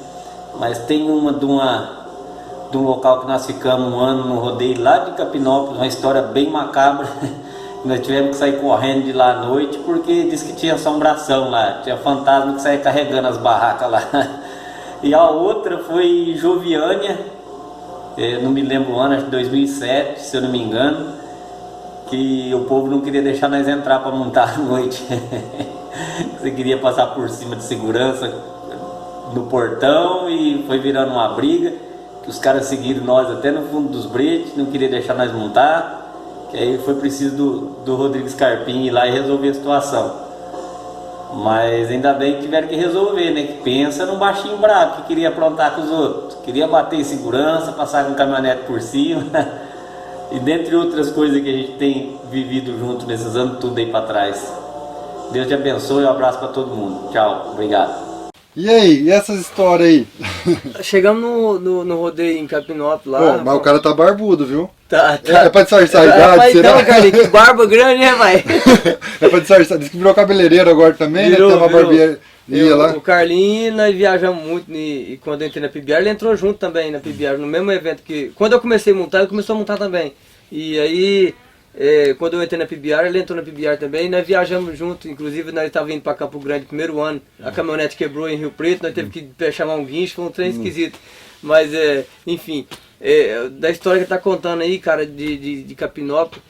Mas tem uma de um local que nós ficamos um ano no rodeio lá de Capinópolis, uma história bem macabra. Nós tivemos que sair correndo de lá à noite porque disse que tinha assombração lá, tinha fantasma que saía carregando as barracas lá. E a outra foi em Joviânia, não me lembro o ano, acho que 2007, se eu não me engano, que o povo não queria deixar nós entrar para montar à noite. Você queria passar por cima de segurança no portão e foi virando uma briga, que os caras seguiram nós até no fundo dos bretes, não queria deixar nós montar. Que aí foi preciso do Rodrigo Scarpim ir lá e resolver a situação. Mas ainda bem que tiveram que resolver, né? Que pensa num baixinho bravo que queria aprontar com os outros. Queria bater em segurança, passar com um caminhonete por cima. E dentre outras coisas que a gente tem vivido junto nesses anos tudo aí para trás. Deus te abençoe e um abraço para todo mundo. Tchau, obrigado. E aí, e essas histórias aí? Chegamos no rodeio em Capinópolis lá. Pô, mas o cara tá barbudo, viu? Tá. É pra disfarçar a idade, será? Então, cara, que barba grande, né, pai? É pra disfarçar, diz que virou cabeleireiro agora também, Virou, né? Tem uma barbearia lá. O Carlinhos, nós viajamos muito e quando eu entrei na PBR, ele entrou junto também na PBR, no mesmo evento que... Quando eu comecei a montar, ele começou a montar também. E aí, quando eu entrei na PBR, ele entrou na PBR também, e nós viajamos junto, inclusive nós estávamos indo para Campo Grande primeiro ano, a caminhonete quebrou em Rio Preto, nós teve que chamar um guincho, foi um trem esquisito. Mas, enfim, da história que tá contando aí, cara, de Capinópolis,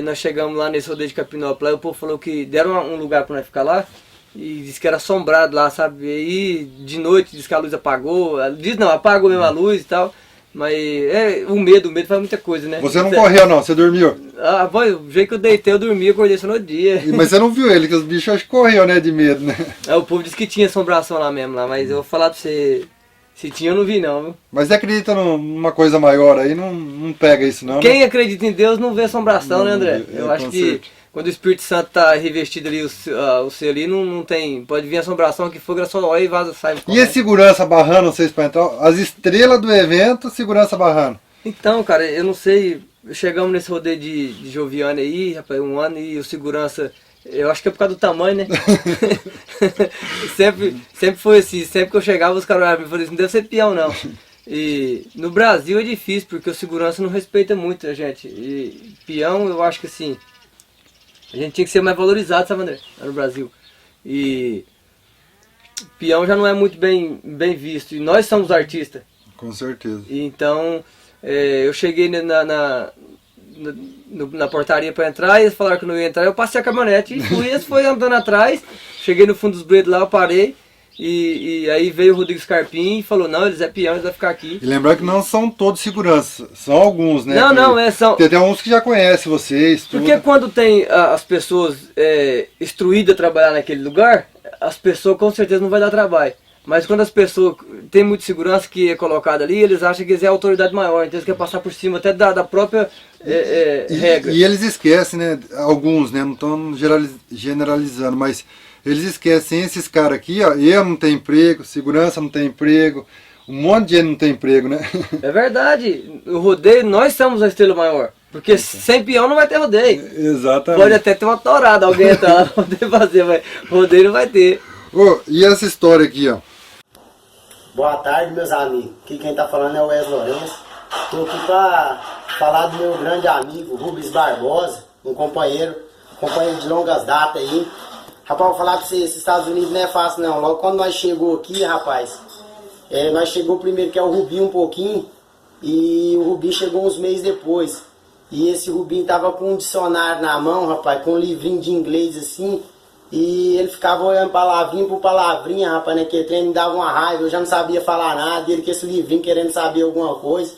nós chegamos lá nesse rodeio de Capinópolis, lá o povo falou que deram um lugar para nós ficar lá, e disse que era assombrado lá, sabe, e aí de noite disse que a luz apagou, apagou mesmo a luz e tal. Mas o medo faz muita coisa, né? Você não correu não, você dormiu? O jeito que eu deitei, eu dormi, acordei só no dia. Mas você não viu ele, que os bichos acho que correu, né, de medo, né? O povo disse que tinha assombração lá mesmo, mas eu vou falar pra você, se tinha eu não vi não, viu? Mas acredita numa coisa maior aí, não pega isso não, Quem né? acredita em Deus não vê assombração, né, André? Eu acho que certo. Quando o Espírito Santo tá revestido ali, o ser ali, não tem, pode vir assombração que fogo, só olha e vaza, sai. E a segurança barrando vocês pra entrar? As estrelas do evento, segurança barrando. Então, cara, eu não sei, chegamos nesse rodeio de Joviane aí, rapaz, um ano e o segurança, eu acho que é por causa do tamanho, né? sempre foi assim, sempre que eu chegava os caras olhavam e falavam assim, não deve ser peão não. E no Brasil é difícil, porque o segurança não respeita muito a gente. E peão, eu acho que assim, a gente tinha que ser mais valorizado, sabe, André? Lá no Brasil. E peão já não é muito bem visto. E nós somos artistas. Com certeza. E então, eu cheguei na portaria para entrar, e eles falaram que não ia entrar. Eu passei a caminhonete e fui, eles foram andando atrás. Cheguei no fundo dos bredos lá, eu parei. E aí veio o Rodrigo Scarpim e falou, não, eles é peão, eles vão ficar aqui. E lembrar que não são todos segurança, são alguns, né? São... Tem até uns que já conhecem vocês, tudo. Porque quando tem as pessoas instruídas a trabalhar naquele lugar, as pessoas com certeza não vai dar trabalho. Mas quando as pessoas têm muita segurança que é colocada ali, eles acham que eles é a autoridade maior, então eles querem passar por cima até da própria regra. E eles esquecem, né? Alguns, né? Não estão generalizando, mas eles esquecem esses caras aqui, ó. Eu não tenho emprego, segurança não tem emprego, um monte de gente não tem emprego, né? É verdade. O rodeio, nós somos a estrela maior. Porque sem peão não vai ter rodeio. Exatamente. Pode até ter uma torada, alguém entrar lá pra poder fazer, mas rodeio não vai ter. Ô, e essa história aqui, ó? Boa tarde, meus amigos. Aqui quem tá falando é o Wes Lourenço. Tô aqui pra falar do meu grande amigo, Rubens Barbosa, um companheiro de longas datas aí. Rapaz, vou falar pra vocês, esses Estados Unidos não é fácil não. Logo quando nós chegou aqui, rapaz, nós chegou primeiro que é o Rubinho um pouquinho, e o Rubinho chegou uns meses depois. E esse Rubinho tava com um dicionário na mão, rapaz, com um livrinho de inglês assim, e ele ficava olhando palavrinha por palavrinha, rapaz, né, que trem me dava uma raiva, eu já não sabia falar nada, e ele com esse livrinho querendo saber alguma coisa.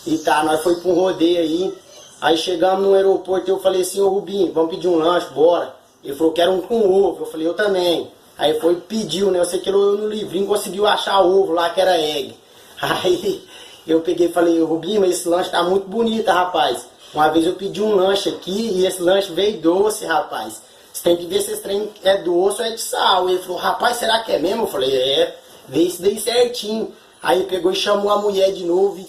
E tá, nós foi pra um rodeio aí chegamos no aeroporto e eu falei assim, ô Rubinho, vamos pedir um lanche, bora. Ele falou, quero um com ovo, eu falei, eu também. Aí foi, pediu, né, eu sei que ele olhou no livrinho, conseguiu achar ovo lá, que era egg. Aí eu peguei e falei, Rubinho, esse lanche tá muito bonito, rapaz. Uma vez eu pedi um lanche aqui e esse lanche veio doce, rapaz. Você tem que ver se esse trem é doce ou é de sal. E ele falou, rapaz, será que é mesmo? Eu falei, vê isso daí certinho. Aí pegou e chamou a mulher de novo e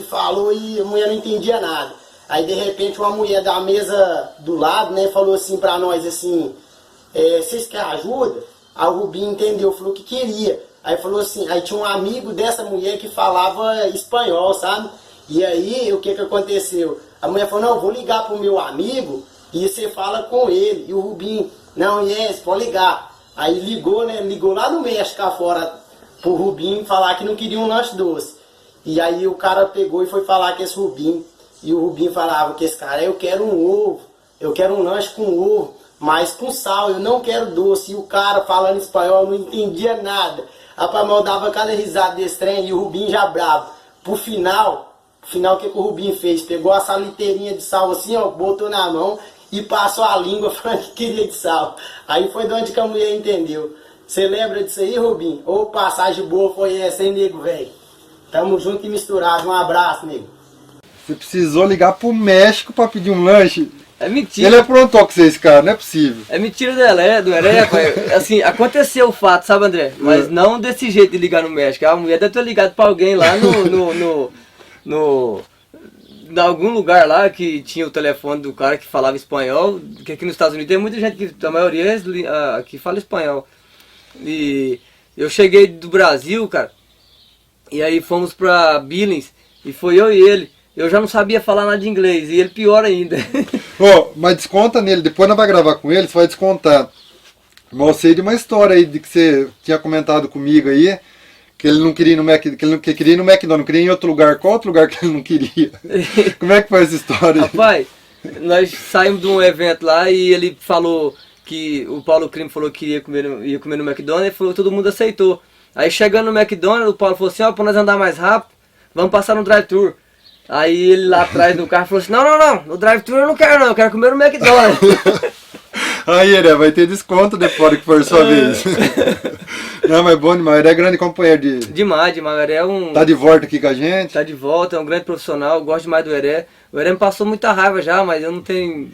falou e a mulher não entendia nada. Aí de repente uma mulher da mesa do lado, né, falou assim pra nós assim, vocês querem ajuda? Aí o Rubinho entendeu, falou que queria. Aí falou assim, aí tinha um amigo dessa mulher que falava espanhol, sabe? E aí o que aconteceu? A mulher falou, não, eu vou ligar pro meu amigo e você fala com ele. E o Rubinho, não, pode ligar. Aí ligou, né, ligou lá no México afora pro Rubinho falar que não queria um lanche doce. E aí o cara pegou e foi falar com esse Rubinho. E o Rubinho falava que esse cara, eu quero um ovo, eu quero um lanche com ovo, mas com sal, eu não quero doce. E o cara falando espanhol não entendia nada. Rapaz, mal dava cada risada desse trem e o Rubinho já bravo. Pro final, o que o Rubinho fez? Pegou a saliteirinha de sal assim, ó, botou na mão e passou a língua falando que queria de sal. Aí foi de onde que a mulher entendeu. Você lembra disso aí, Rubinho? Ô, passagem boa foi essa, hein, nego, velho? Tamo junto e misturado. Um abraço, nego. Você precisou ligar pro México pra pedir um lanche? É mentira. Ele aprontou com vocês, cara, não é possível. É mentira do Heré, pai. Assim, aconteceu o fato, sabe, André? Mas não desse jeito de ligar no México. A mulher deve ter ligado pra alguém lá em algum lugar lá que tinha o telefone do cara que falava espanhol. Que aqui nos Estados Unidos tem muita gente que, a maioria, que fala espanhol. E eu cheguei do Brasil, cara, e aí fomos pra Billings, e foi eu e ele. Eu já não sabia falar nada de inglês, e ele pior ainda. Mas desconta nele, depois nós vamos gravar com ele, você vai descontar. Mas eu sei de uma história aí de que você tinha comentado comigo aí, que ele não queria ir no McDonald's, que queria ir no McDonald's, queria ir em outro lugar. Qual outro lugar que ele não queria? Como é que foi essa história aí? Rapaz, nós saímos de um evento lá e ele falou que o Paulo Crime falou que ia comer no McDonald's, e falou que todo mundo aceitou. Aí chegando no McDonald's, o Paulo falou assim, para nós andar mais rápido, vamos passar no drive-thru. Aí ele lá atrás do carro falou assim, não, no drive-thru eu não quero comer no McDonald's. Aí, Heré, vai ter desconto depois que for sua vez. Não, mas bom demais, Heré é grande companheiro de... Demais, o Heré é um... Tá de volta aqui com a gente. Tá de volta, é um grande profissional, eu gosto demais do Heré. O Heré me passou muita raiva já, mas eu não tenho...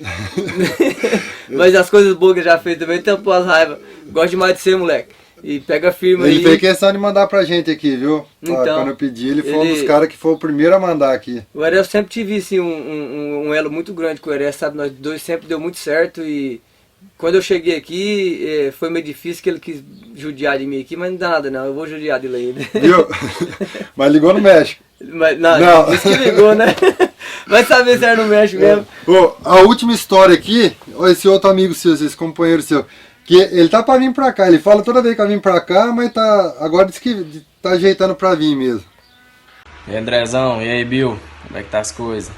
Mas as coisas boas que eu já fez também, tempo as raivas. Gosto demais de ser, moleque. E pega firme aí. Ele fez questão de mandar pra gente aqui, viu? Então, quando eu pedi, ele foi um dos caras que foi o primeiro a mandar aqui. O Heré, eu sempre tive assim, um elo muito grande com o Heré, sabe? Nós dois sempre deu muito certo e quando eu cheguei aqui, foi meio difícil que ele quis judiar de mim aqui, mas não dá nada não, eu vou judiar dele ainda. Viu? Mas ligou no México. Mas, não. Disse que ligou, né? Vai saber se era no México mesmo. A última história aqui, esse outro amigo seu, esse companheiro seu, que ele tá pra vir pra cá, ele fala toda vez que vai vir pra cá, mas agora diz que tá ajeitando pra vir mesmo. E aí, Andrezão, e aí, Bill, como é que tá as coisas?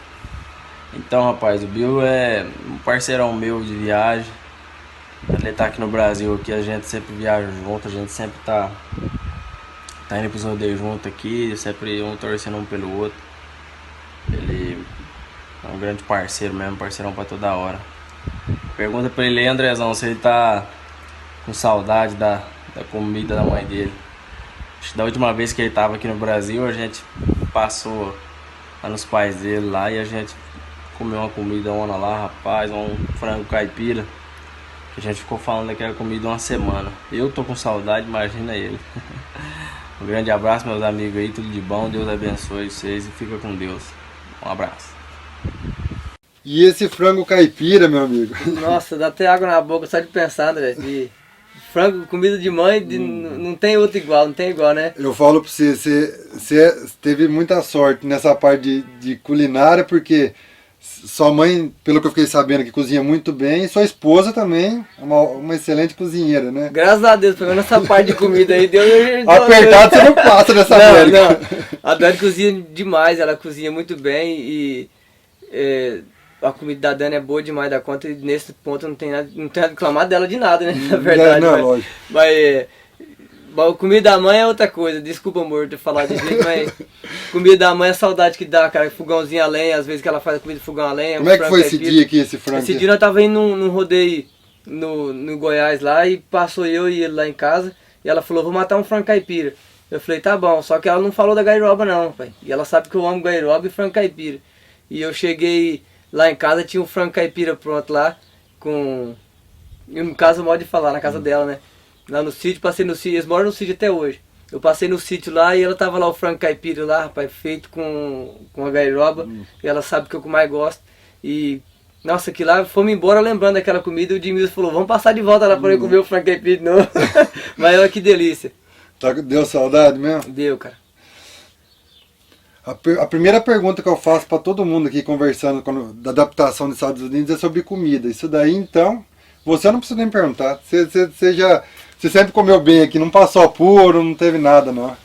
Então, rapaz, o Bill é um parceirão meu de viagem. Ele tá aqui no Brasil, aqui a gente sempre viaja junto, a gente sempre tá indo pros rodeios junto aqui, sempre um torcendo um pelo outro. Ele é um grande parceiro mesmo, parceirão pra toda hora. Pergunta pra ele aí, Andrezão, se ele tá com saudade da comida da mãe dele. Acho que da última vez que ele tava aqui no Brasil, a gente passou lá nos pais dele lá e a gente comeu uma comida lá, rapaz, um frango caipira. Que a gente ficou falando daquela comida uma semana. Eu tô com saudade, imagina ele. Um grande abraço, meus amigos aí, tudo de bom, Deus abençoe vocês e fica com Deus. Um abraço. E esse frango caipira, meu amigo? Nossa, dá até água na boca só de pensar, André. De frango, comida de mãe, não tem outro igual, não tem igual, né? Eu falo pra você, você teve muita sorte nessa parte de culinária, porque sua mãe, pelo que eu fiquei sabendo, que cozinha muito bem, e sua esposa também é uma excelente cozinheira, né? Graças a Deus, pelo menos essa parte de comida aí, Deus... Apertado você não passa nessa América. Não. A Dani cozinha demais, ela cozinha muito bem e a comida da Dani é boa demais da conta e nesse ponto não tem nada a reclamar dela de nada, né? Na verdade. Não, lógico. Mas a comida da mãe é outra coisa, desculpa amor de falar de jeito, mas comida da mãe é saudade que dá, cara, fogãozinho a lenha, às vezes que ela faz comida de fogão a lenha. Como é que foi esse dia aqui, esse frango? Esse dia nós tava indo num rodeio no Goiás lá e passou eu e ele lá em casa e ela falou, vou matar um frango caipira. Eu falei, tá bom, só que ela não falou da gairoba não, pai. E ela sabe que eu amo gairoba e frango caipira. E eu cheguei lá em casa, tinha um frango caipira pronto lá, com... No caso, modo de falar, na casa dela, né? Lá no sítio, passei no sítio, eles moram no sítio até hoje. Eu passei no sítio lá e ela tava lá, o frango caipira lá, rapaz, feito com a gairoba. E ela sabe que eu mais gosto. E, nossa, que lá, fomos embora lembrando daquela comida. E o Edmilson falou, vamos passar de volta lá para eu comer o frango caipira de novo. Mas olha que delícia. Deu saudade mesmo? Deu, cara. A primeira pergunta que eu faço para todo mundo aqui conversando da adaptação dos Estados Unidos é sobre comida. Isso daí, então, você não precisa nem perguntar. Você sempre comeu bem aqui, não passou apuro, não teve nada, não.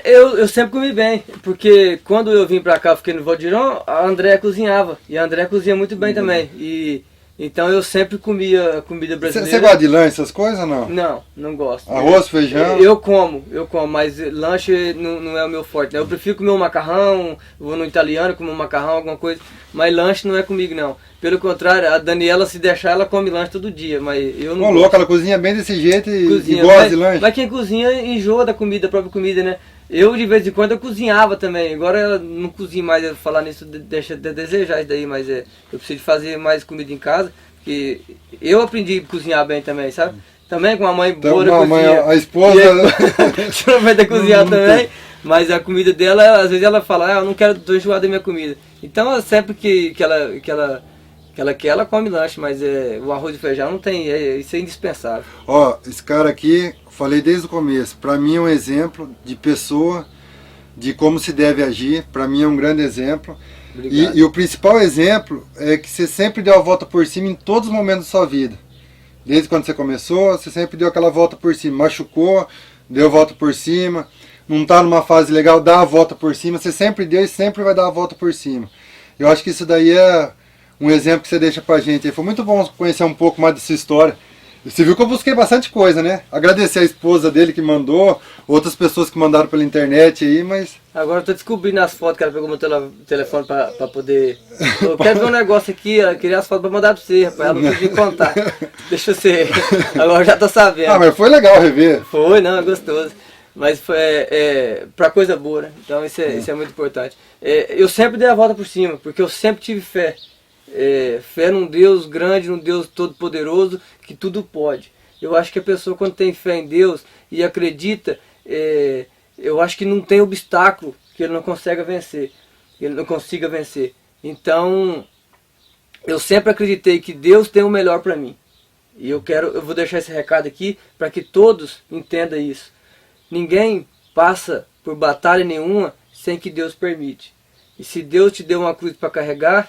Eu sempre comi bem, porque quando eu vim pra cá, eu fiquei no Valdirão, a Andréa cozinhava. E a Andréa cozinha muito bem também. Então eu sempre comia comida brasileira. Você gosta de lanche, essas coisas ou não? Não gosto. Arroz, feijão? Eu como, mas lanche não é o meu forte, né? Eu prefiro comer um macarrão, vou no italiano comer um macarrão, alguma coisa, mas lanche não é comigo não. Pelo contrário, a Daniela, se deixar, ela come lanche todo dia, mas eu não. Ô, louco, ela cozinha bem desse jeito e gosta de lanche. Mas quem cozinha enjoa da comida, da própria comida, né? Eu, de vez em quando, eu cozinhava também. Agora eu não cozinho mais, falar nisso deixa de desejar isso daí, mas eu preciso fazer mais comida em casa, porque eu aprendi a cozinhar bem também, sabe? Também com a mãe boa da cozinha. A esposa... Você não vai ter cozinhar também, mas a comida dela, às vezes ela fala, eu não quero, tô enjoada da minha comida. Então, sempre que ela quer, ela come lanche, mas o arroz e feijão não tem, isso é indispensável. Ó, esse cara aqui, falei desde o começo, pra mim é um exemplo de pessoa, de como se deve agir, pra mim é um grande exemplo. E o principal exemplo é que você sempre deu a volta por cima em todos os momentos da sua vida. Desde quando você começou, você sempre deu aquela volta por cima, machucou, deu a volta por cima, não tá numa fase legal, dá a volta por cima, você sempre deu e sempre vai dar a volta por cima. Eu acho que isso daí é um exemplo que você deixa pra gente. Foi muito bom conhecer um pouco mais dessa história. Você viu que eu busquei bastante coisa, né? Agradecer a esposa dele que mandou, outras pessoas que mandaram pela internet aí, mas... Agora eu tô descobrindo as fotos que ela pegou meu telefone pra poder... Eu quero ver um negócio aqui, ela queria as fotos pra mandar pra você, rapaz, ela não podia contar. Deixa eu ser... Agora eu já tô sabendo. Ah, mas foi legal rever. Foi, não, é gostoso. Mas foi pra coisa boa, né? Então isso é muito importante. Eu sempre dei a volta por cima, porque eu sempre tive fé. Fé num Deus grande, num Deus todo-poderoso, que tudo pode. Eu acho que a pessoa, quando tem fé em Deus e acredita, eu acho que não tem obstáculo que ele não consiga vencer. Então, eu sempre acreditei que Deus tem o melhor para mim. E eu vou deixar esse recado aqui para que todos entendam isso. Ninguém passa por batalha nenhuma sem que Deus permite. E se Deus te deu uma cruz para carregar,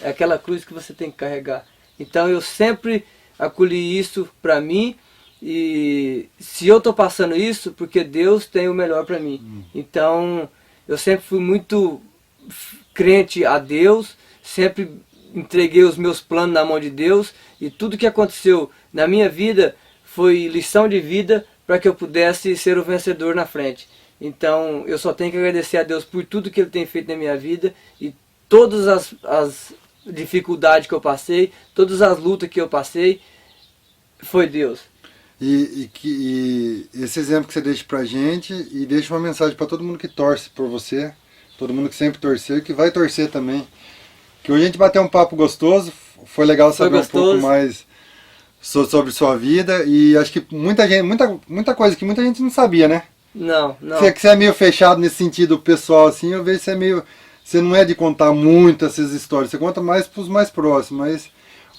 é aquela cruz que você tem que carregar. Então eu sempre acolhi isso para mim, e se eu estou passando isso, porque Deus tem o melhor para mim. Então eu sempre fui muito crente a Deus, sempre entreguei os meus planos na mão de Deus, e tudo que aconteceu na minha vida foi lição de vida para que eu pudesse ser o vencedor na frente. Então eu só tenho que agradecer a Deus por tudo que Ele tem feito na minha vida, e todas as dificuldades que eu passei, todas as lutas que eu passei, foi Deus. E esse exemplo que você deixa pra gente e deixa uma mensagem para todo mundo que torce por você, todo mundo que sempre torceu e que vai torcer também. Que hoje a gente bateu um papo gostoso, foi legal saber um pouco mais sobre sua vida e acho que muita coisa que muita gente não sabia, né? Não. Você é meio fechado nesse sentido pessoal, assim, eu vejo que você não é de contar muito essas histórias, você conta mais pros mais próximos, mas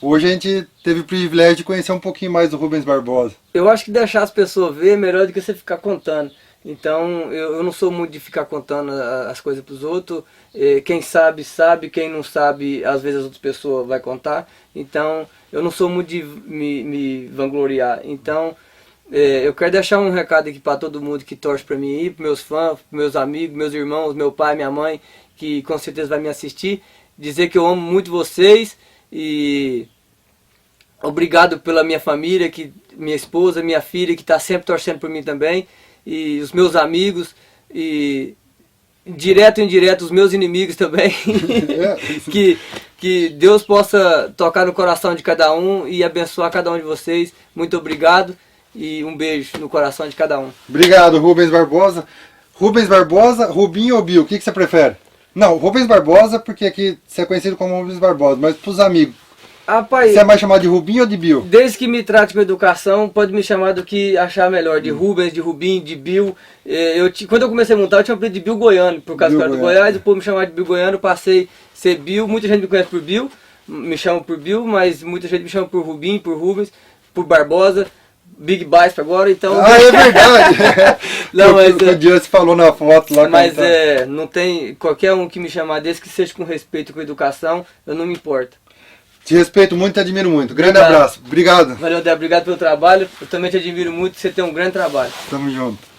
hoje a gente teve o privilégio de conhecer um pouquinho mais do Rubens Barbosa. Eu acho que deixar as pessoas ver é melhor do que você ficar contando. Então eu não sou muito de ficar contando as coisas para os outros. Quem sabe, sabe. Quem não sabe, às vezes as outras pessoas vão contar. Então eu não sou muito de me vangloriar. Então eu quero deixar um recado aqui para todo mundo que torce para mim, para meus fãs, para meus amigos, meus irmãos, meu pai, minha mãe, que com certeza vai me assistir. Dizer que eu amo muito vocês e obrigado pela minha família, minha esposa, minha filha, que está sempre torcendo por mim também, e os meus amigos, e direto e indireto os meus inimigos também. que Deus possa tocar no coração de cada um e abençoar cada um de vocês. Muito obrigado e um beijo no coração de cada um. Obrigado, Rubens Barbosa. Rubens Barbosa, Rubinho ou Bill? O que você prefere? Não, Rubens Barbosa, porque aqui você é conhecido como Rubens Barbosa, mas pros amigos. Rapaz, você é mais chamado de Rubinho ou de Bill? Desde que me trate com educação, pode me chamar do que achar melhor, de Rubens, de Rubinho, de Bill. Quando eu comecei a montar, eu tinha um apelido de Bill Goiano, por causa do Goiás, o povo me chamava de Bill Goiano, passei a ser Bill, muita gente me conhece por Bill, me chama por Bill, mas muita gente me chama por Rubinho, por Rubens, por Barbosa. Big Bice agora, então... Ah, é verdade! Não, mas, o dia você falou na foto lá. Mas não tem... Qualquer um que me chamar desse, que seja com respeito e com educação, eu não me importo. Te respeito muito e te admiro muito. Grande abraço. Obrigado. Valeu, Dé. Obrigado pelo trabalho. Eu também te admiro muito. Você tem um grande trabalho. Tamo junto.